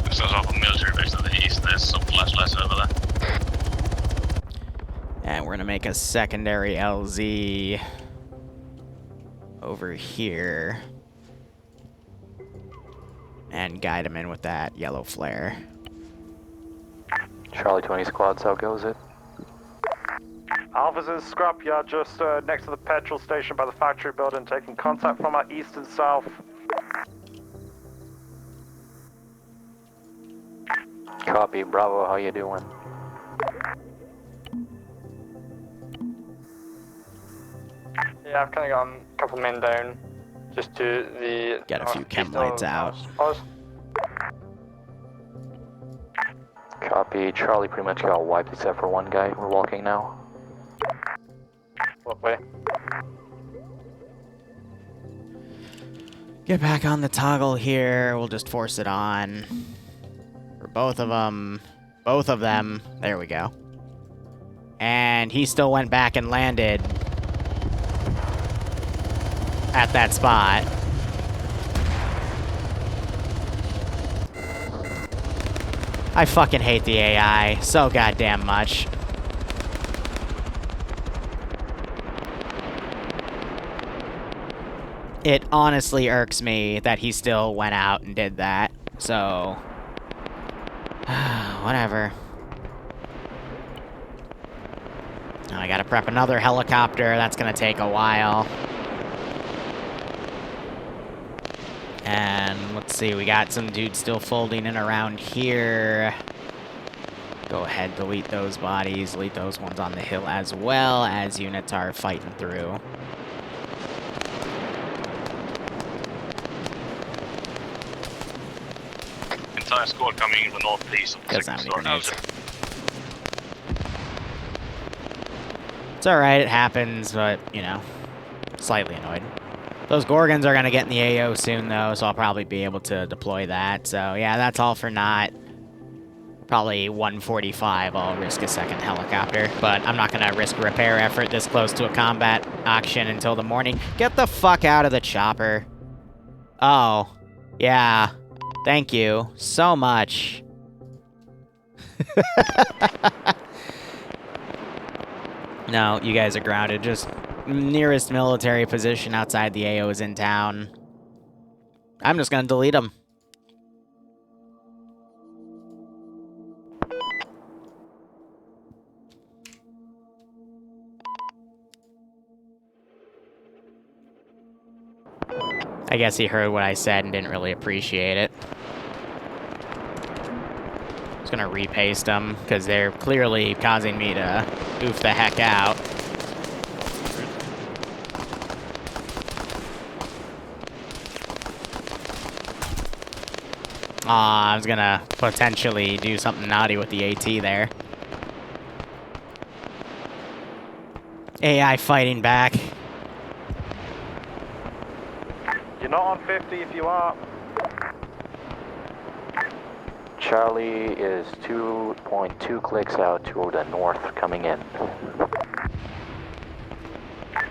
This is off a military base to the east. There's some flashlights over there. And we're gonna make a secondary LZ over here. And guide him in with that yellow flare. Charlie 20 squads, how goes it? Alpha's in scrapyard just next to the petrol station by the factory building, taking contact from our east and south. Copy, Bravo, how you doing? Yeah, I've kind of got a couple men down, just to the... Get a few chem lights out. Copy, Charlie pretty much got wiped except for one guy. We're walking now. What way? Get back on the toggle here. We'll just force it on. For both of them. Both of them. There we go. And he still went back and landed at that spot. I fucking hate the AI so goddamn much. It honestly irks me that he still went out and did that. So, whatever. Now I gotta prep another helicopter. That's gonna take a while. And let's see, we got some dudes still folding in around here. Go ahead, delete those bodies, delete those ones on the hill as well as units are fighting through. Entire squad coming in the northeast. Doesn't have any grenades. It's alright, it happens, but, you know, slightly annoyed. Those Gorgons are going to get in the AO soon, though, so I'll probably be able to deploy that. So, yeah, that's all for not. Probably 145, I'll risk a second helicopter. But I'm not going to risk a repair effort this close to a combat action until the morning. Get the fuck out of the chopper. Oh, yeah. Thank you so much. No, you guys are grounded. Just nearest military position outside the AO is in town. I'm just gonna delete them. I guess he heard what I said and didn't really appreciate it. Just gonna repaste them, because they're clearly causing me to oof the heck out. Aw, I was gonna potentially do something naughty with the AT there. AI fighting back. You're not on 50 if you are. Charlie is 2.2 clicks out to the north coming in.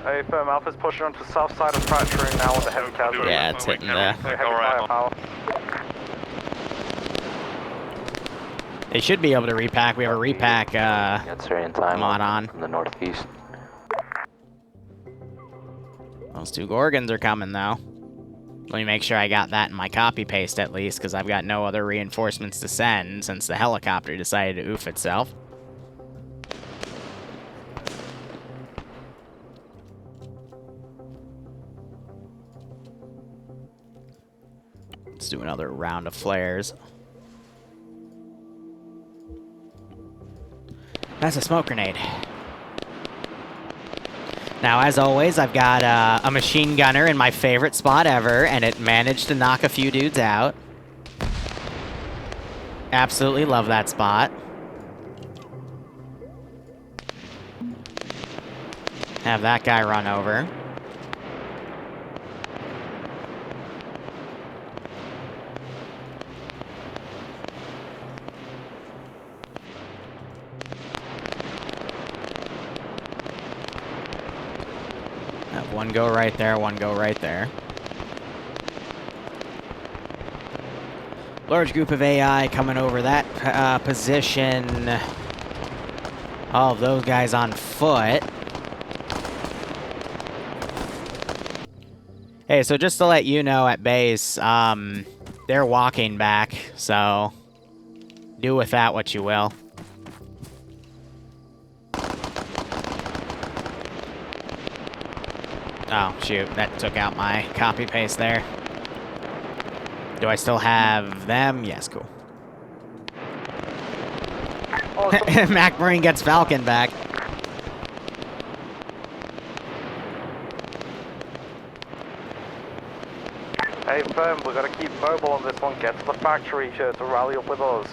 Hey, firm Alpha's pushing onto the south side of the factory now on the heavy casualty. Yeah, it's hitting the... Heavy firepower. They should be able to repack. We have a repack That's right in time mod on. from the northeast. Those 2 Gorgons are coming, though. Let me make sure I got that in my copy-paste, at least, because I've got no other reinforcements to send since the helicopter decided to oof itself. Let's do another round of flares. That's a smoke grenade. Now, as always, I've got a machine gunner in my favorite spot ever, and it managed to knock a few dudes out. Absolutely love that spot. Have that guy run over. Have one go right there, one go right there. Large group of AI coming over that position. All of those guys on foot. Hey, so just to let you know at base, they're walking back, so do with that what you will. Oh, shoot, that took out my copy-paste there. Do I still have them? Yes, cool. Mac Marine gets Falcon back. Hey, firm, we've got to keep mobile on this one. Get to the factory here to rally up with us.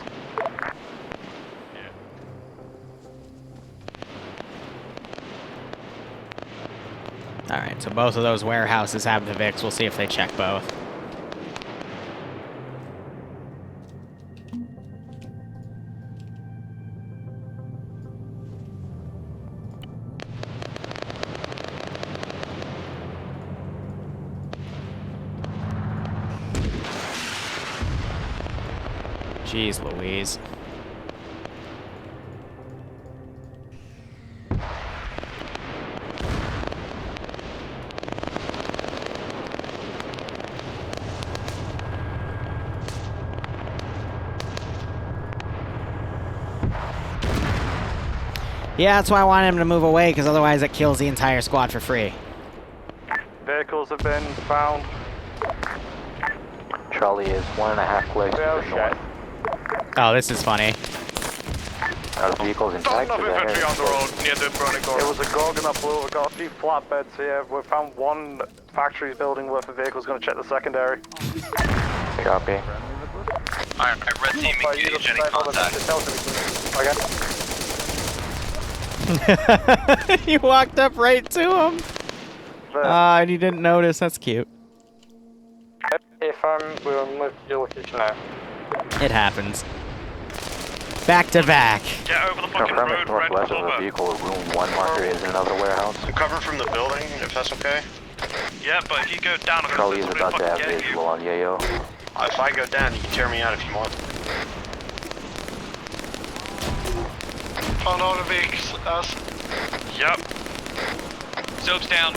Alright, so both of those warehouses have the VIX. We'll see if they check both. Jeez Louise. Yeah, that's why I wanted him to move away, because otherwise it kills the entire squad for free. Vehicles have been found. Charlie is 1.5 clicks to the north. Oh, this is funny. Are the vehicles intact? Enough infantry on the road near the burning It was a Gorgon up blue. We've got a few flatbeds here. We found one factory building worth of vehicles. Going to check the secondary. Copy. Alright, red team engage, any contact. He walked up right to him. And he didn't notice. That's cute. If we'll move to your location now. It happens. Back to back. Get over the fucking road, red, northwest of the vehicle, room 1 marker is another warehouse. I'm covering from the building, if that's okay. Yeah, but if you go down, Charlie is about to have visual on Yayo. If I go down, you can tear me out if you want. Found all the vehicles, us. Yep. Soap's down.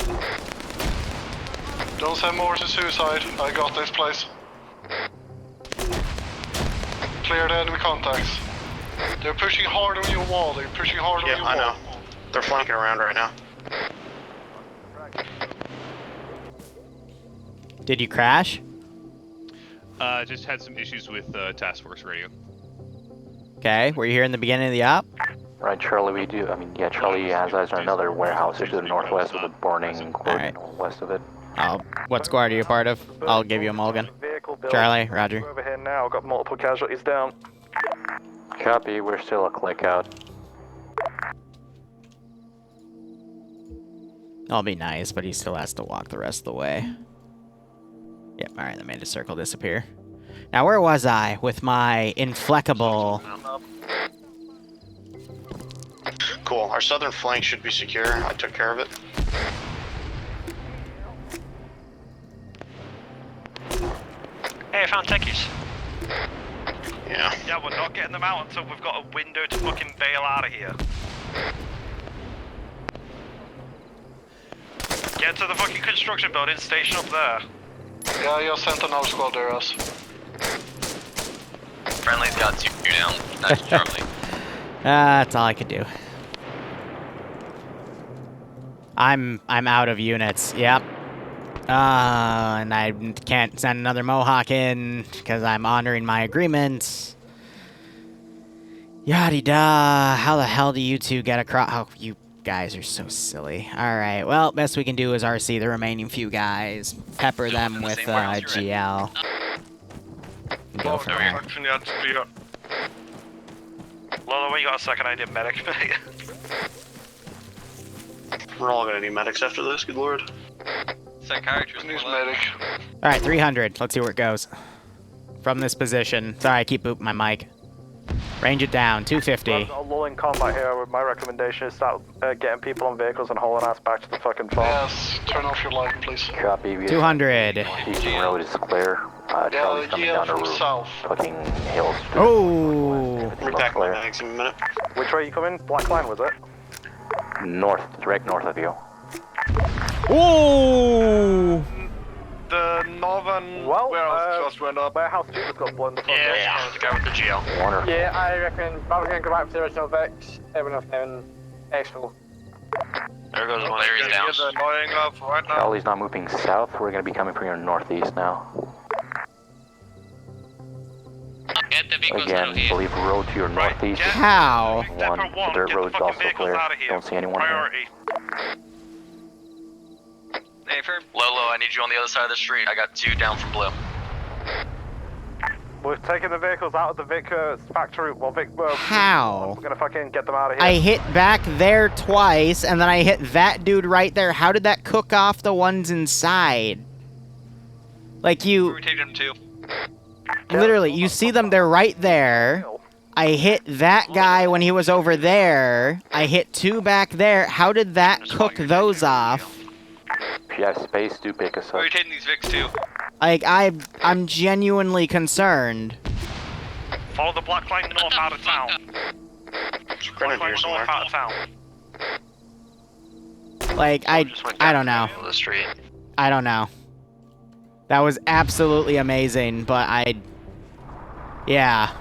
Don't send more to suicide. I got this place. Clear the enemy contacts. They're pushing hard on your wall. They're pushing hard on your wall. Yeah, I know. They're flanking around right now. Did you crash? Just had some issues with task force radio. Okay, were you here in the beginning of the op? Right, Charlie, we do. I mean, yeah, Charlie has eyes on another warehouse to the northwest with a burning coordinate west of it. Oh, what squad are you a part of? I'll give you a mulligan. Charlie, roger. Over here now. Got multiple casualties down. Copy, we're still a click out. I'll be nice, but he still has to walk the rest of the way. Yep, alright, that made his circle disappear. Now, where was I with my inflexible... Cool, our southern flank should be secure. I took care of it. Hey, I found techies. Yeah. Yeah, we're not getting them out until we've got a window to fucking bail out of here. Get to the fucking construction building, station up there. Yeah, you sent an out squad there, us. Friendly's got 2 down. That's Charlie. That's all I could do. I'm out of units. Yep. And I can't send another Mohawk in because I'm honoring my agreement. Yada-da. How the hell do you two get across? Oh, you guys are so silly. Alright, well, best we can do is RC the remaining few guys. Pepper them with GL. Go from there. Lolo, you got a second idea medic, mate? We're all gonna need medics after this, good lord. Psychiatrist needs medic. Alright, 300. Let's see where it goes. From this position. Sorry, I keep booping my mic. Range it down, 250. A lull in combat here. My recommendation is start getting people on vehicles and hauling ass back to the fucking farm. Yes, turn off your light, please. Copy. 200. Eastern Road is clear. Charlie's coming down the road. South. Fucking hills. Oh! Repack my bags in a minute. Which way are you coming? Black line, was it? North, direct north of you. Ooh! The northern warehouse just went up. Warehouse 2 just got blown the fuck Yeah, the guy with the GL. Warner. Yeah, I reckon probably gonna go back to the original Vex. Everyone else having X-Full. There goes one. Larry's down. Charlie's not moving south. We're gonna be coming from your northeast now. Get the vehicles Again, out of here. believe road to your northeast. How? One, the dirt road's also clear. Don't see anyone here. Hey, Lolo, I need you on the other side of the street. I got 2 down from blue. We've taken the vehicles out of the Vic factory. Well, Vic. How? We're gonna fucking get them out of here. I hit back there twice, and then I hit that dude right there. How did that cook off the ones inside? Like you... We taking them too. Literally, you see them, they're right there. I hit that guy when he was over there. I hit 2 back there. How did that cook those off? If you have space, do pick us up. We're taking these Vics too. Like, I'm genuinely concerned. Follow the black line north out of town. Black line north out of town. Like, I don't know. The street. I don't know. That was absolutely amazing, but yeah.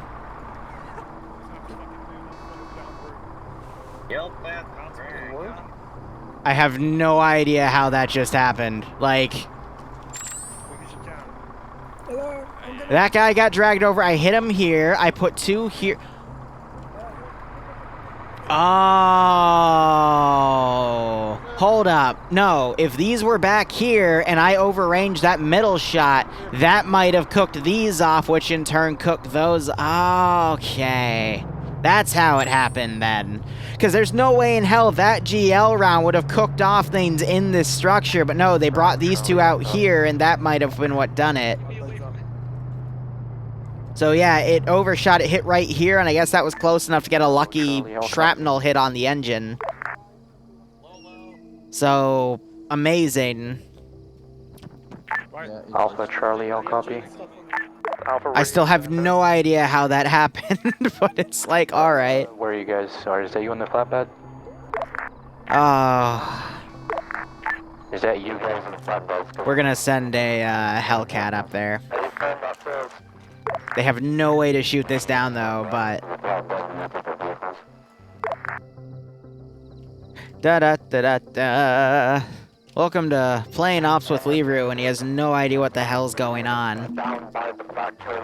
I have no idea how that just happened. Like, that guy got dragged over. I hit him here. I put 2 here. Oh, hold up. No, if these were back here and I overranged that middle shot, that might have cooked these off, which in turn cooked those. Okay. That's how it happened then. Because there's no way in hell that GL round would have cooked off things in this structure, but no, they brought these 2 out here, and that might have been what done it. So yeah, it overshot, it hit right here, and I guess that was close enough to get a lucky shrapnel hit on the engine. So, amazing. Alpha Charlie, I'll copy. I still have no idea how that happened, but it's like, alright. Where are you guys? Sorry, is that you on the flatbed? Is that you guys on the flatbed? We're gonna send a Hellcat up there. They have no way to shoot this down though, but... Da-da-da-da-da. Welcome to Playing Ops with Liru, and he has no idea what the hell's going on. Down by the factory.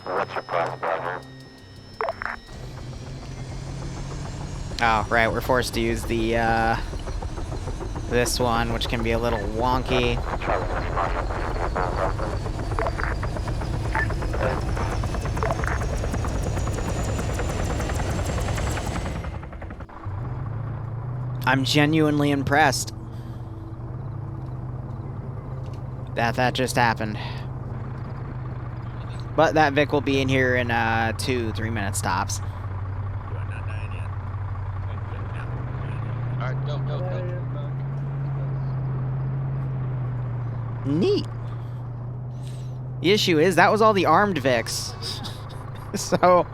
What's your problem, brother? Oh, right, we're forced to use the, this one, which can be a little wonky. I'm genuinely impressed that just happened. But that Vic will be in here in 2-3 minute stops. Alright, go. Neat. The issue is that was all the armed Vics. So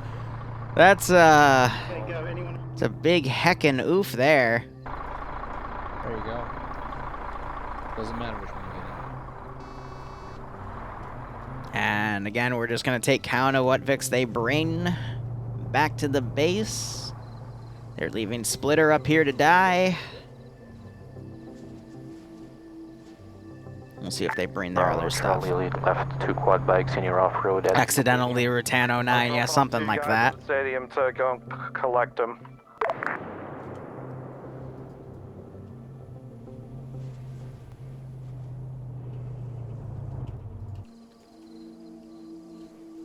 that's it's a big heckin' oof there. There you go. Doesn't matter which one you get in. And again, we're just gonna take count of what Vics they bring back to the base. They're leaving Splitter up here to die. We'll see if they bring their other stuff. Charlie left 2 quad bikes in your off-road. Accidentally Rutan 09, yeah, something like that. To the stadium to go and collect them.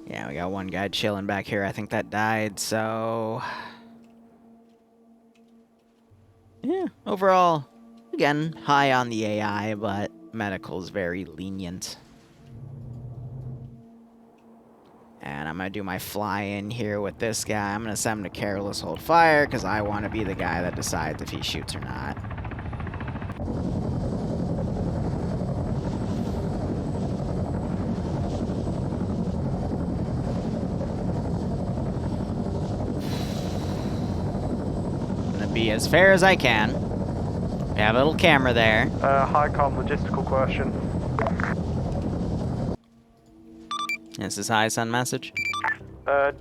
Yeah, we got one guy chilling back here. I think that died, so... Yeah, overall, again, high on the AI, but medical's very lenient. And I'm going to do my fly-in here with this guy. I'm going to send him to careless hold fire, because I want to be the guy that decides if he shoots or not. Be as fair as I can. We have a little camera there. High-com logistical question. This is High Sun message.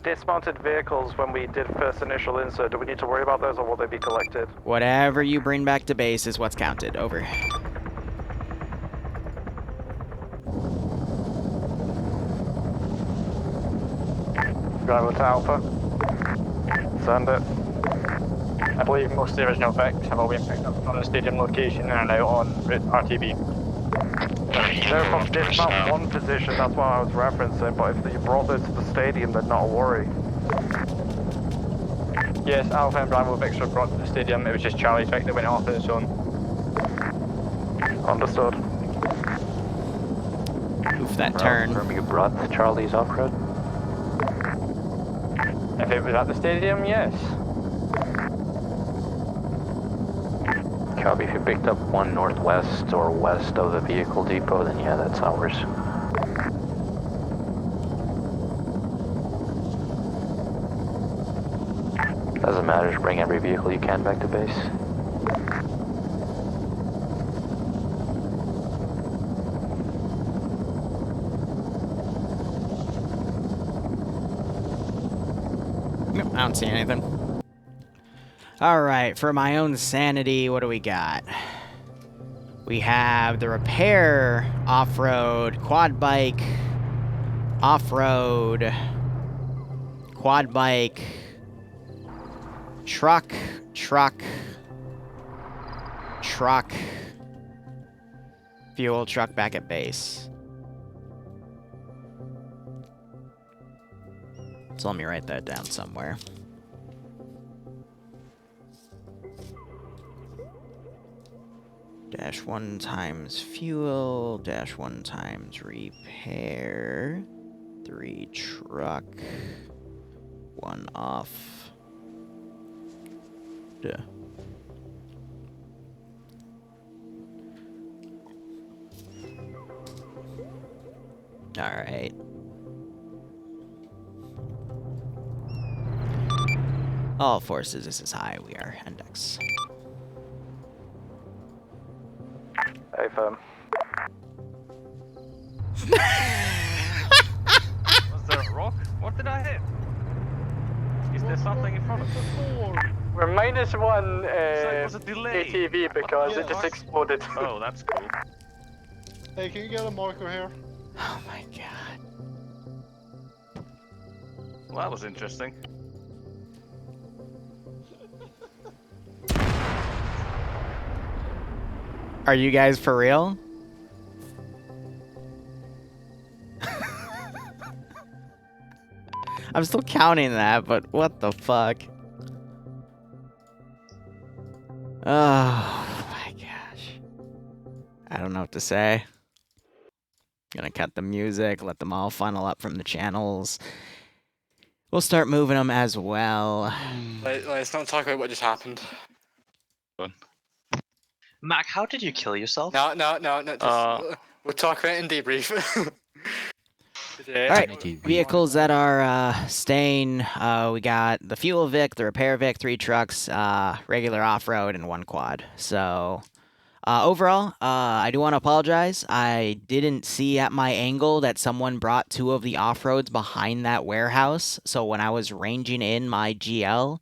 Dismounted vehicles, when we did first initial insert, do we need to worry about those or will they be collected? Whatever you bring back to base is what's counted. Over. Bravo to Alpha. Send it. I believe most of the original Vics have all been picked up from the stadium location and are now on RTB. They're from dismount 1 position, that's what I was referencing, but if you brought those to the stadium, then not a worry. Yes, Alpha and Bravo Vics were brought to the stadium, it was just Charlie's Vic that went off of its own. Understood. Oof, that turn. Remember you brought Charlie's off-road? If it was at the stadium, yes. Copy, if you picked up one northwest or west of the vehicle depot, then yeah, that's ours. Doesn't matter, just bring every vehicle you can back to base. Nope, I don't see anything. Alright, for my own sanity, what do we got? We have the repair, off-road, quad bike, off-road, quad bike, truck, fuel truck back at base. So let me write that down somewhere. -1 times fuel, -1 times repair, 3 truck, 1 off. Duh. All right. All forces, this is High, we are index. Hey, firm. Was there a rock? What did I hit? Is there something in front of us? We're -1 was a delay. ATV because it just exploded. Oh, that's cool. Hey, can you get a marker here? Oh my god. Well, that was interesting. Are you guys for real? I'm still counting that, but what the fuck? Oh my gosh. I don't know what to say. Gonna cut the music, let them all funnel up from the channels. We'll start moving them as well. Let's not talk about what just happened. Mac, how did you kill yourself? No. Just, we'll talk about it in debrief. Alright, vehicles that are staying, we got the fuel Vic, the repair Vic, 3 trucks, regular off-road, and 1 quad. So, overall, I do want to apologize. I didn't see at my angle that someone brought 2 of the off-roads behind that warehouse. So when I was ranging in my GL,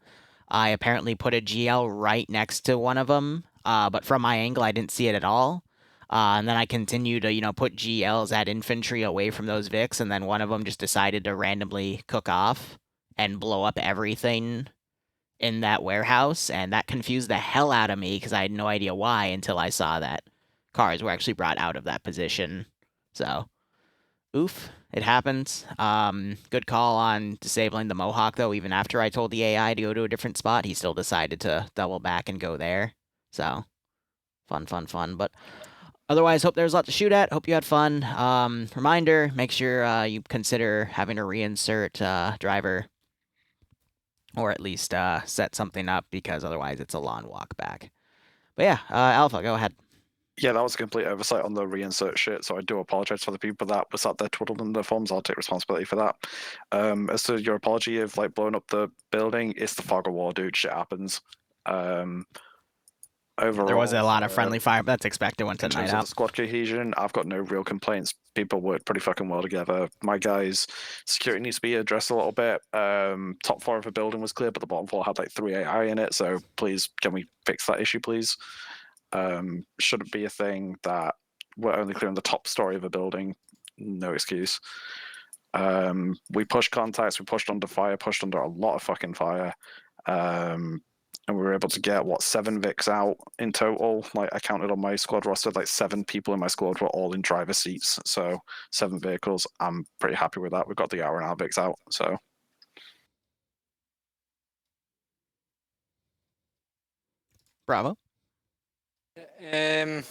I apparently put a GL right next to one of them. But from my angle, I didn't see it at all. And then I continued to, put GLs at infantry away from those Vics, and then one of them just decided to randomly cook off and blow up everything in that warehouse, and that confused the hell out of me because I had no idea why until I saw that cars were actually brought out of that position. So, oof, it happens. Good call on disabling the Mohawk, though. Even after I told the AI to go to a different spot, he still decided to double back and go there. So, fun. But otherwise, hope there's a lot to shoot at. Hope you had fun. Reminder, make sure you consider having a reinsert driver, or at least set something up, because otherwise it's a long walk back. But yeah, Alpha, go ahead. Yeah, that was a complete oversight on the reinsert shit, so I do apologize for the people that were sat there twiddling their thumbs. I'll take responsibility for that. As to your apology of blowing up the building, it's the fog of war, dude. Shit happens. Overall, there was a lot of friendly fire, but that's expected once a night out. The squad cohesion, I've got no real complaints. People work pretty fucking well together. My guys, security needs to be addressed a little bit. Top floor of the building was clear, but the bottom floor had 3 AI in it, so please, can we fix that issue, please? Shouldn't be a thing that we're only clearing the top story of a building. No excuse. We pushed contacts, we pushed under fire, pushed under a lot of fucking fire. And we were able to get, 7 Vics out in total. I counted on my squad roster, 7 people in my squad were all in driver seats. So 7 vehicles. I'm pretty happy with that. We've got the hour and a half Vics out, so. Bravo. For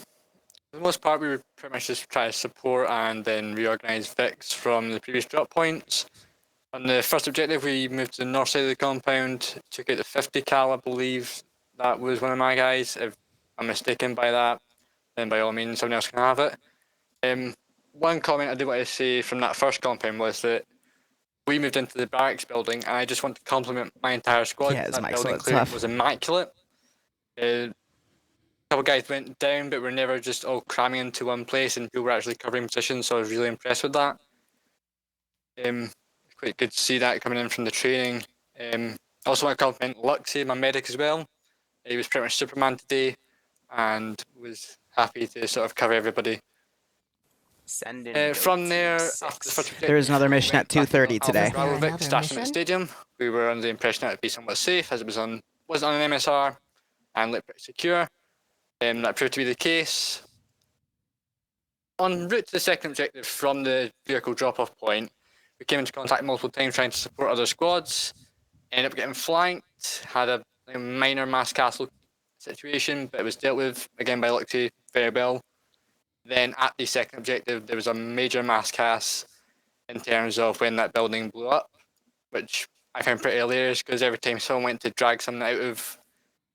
the most part, we were pretty much just trying to support and then reorganize Vics from the previous drop points. On the first objective, we moved to the north side of the compound, took out the 50 cal, I believe that was one of my guys. If I'm mistaken by that, then by all means, someone else can have it. One comment I did want to say from that first compound was that we moved into the barracks building, and I just want to compliment my entire squad. Yeah, that building clearance was immaculate. A couple guys went down, but we're never just all cramming into one place, and people were actually covering positions, so I was really impressed with that. Quite good to see that coming in from the training. Also want to compliment Luxie, my medic as well. He was pretty much Superman today and was happy to sort of cover everybody. From there, after the first there is another mission at 2:30 today. Stashed in the stadium. We were under the impression that it would be somewhat safe, as it wasn't on an MSR and looked pretty secure. That proved to be the case. En route to the second objective from the vehicle drop-off point, we came into contact multiple times trying to support other squads, ended up getting flanked, had a minor mass castle situation, but it was dealt with, again, by Luxie very well. Then at the second objective, there was a major mass cast in terms of when that building blew up, which I found pretty hilarious because every time someone went to drag something out of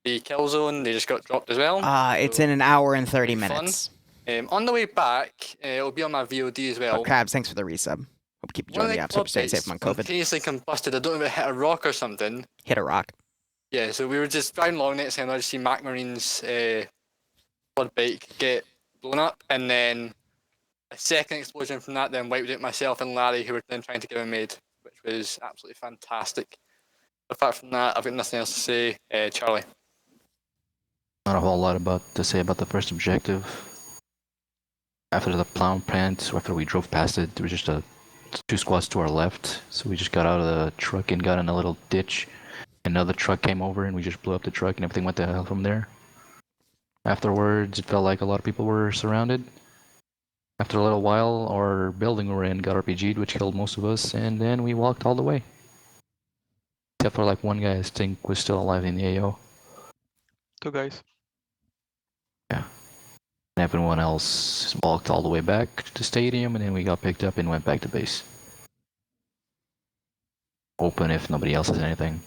the kill zone, they just got dropped as well. It's in an hour and 30 minutes. On the way back, it'll be on my VOD as well. Crabs, thanks for the resub. Hope you keep enjoying the app. Hope you stay safe on COVID. Spontaneously combusted. I don't know if it hit a rock or something. Hit a rock. Yeah, so we were just driving along next time, I just see Mac Marine's blood bike get blown up, and then a second explosion from that then wiped out myself and Larry, who were then trying to get him made, which was absolutely fantastic. Apart from that, I've got nothing else to say. Charlie. Not a whole lot to say about the first objective. After the plow plant, after we drove past it, there was just 2 squads to our left, so we just got out of the truck and got in a little ditch. Another truck came over and we just blew up the truck and everything went to hell from there. Afterwards, it felt like a lot of people were surrounded. After a little while, our building we were in got RPG'd, which killed most of us, and then we walked all the way. Except for one guy I think was still alive in the AO. 2 guys. Yeah. And everyone else walked all the way back to the stadium, and then we got picked up and went back to base. Open if nobody else has anything.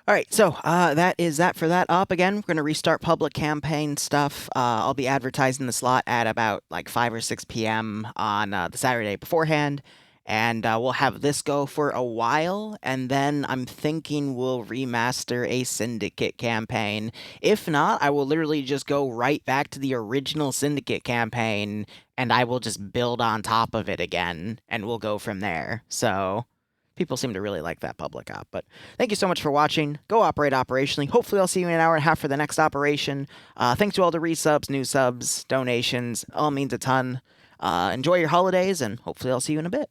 All right, so that is that for that op. Again, we're going to restart public campaign stuff. I'll be advertising the slot at about like 5 or 6 p.m. on the Saturday beforehand. And we'll have this go for a while, and then I'm thinking we'll remaster a Syndicate campaign. If not, I will literally just go right back to the original Syndicate campaign, and I will just build on top of it again, and we'll go from there. So people seem to really like that public op. But thank you so much for watching. Go operate operationally. Hopefully I'll see you in an hour and a half for the next operation. Thanks to all the resubs, new subs, donations. All means a ton. Enjoy your holidays, and hopefully I'll see you in a bit.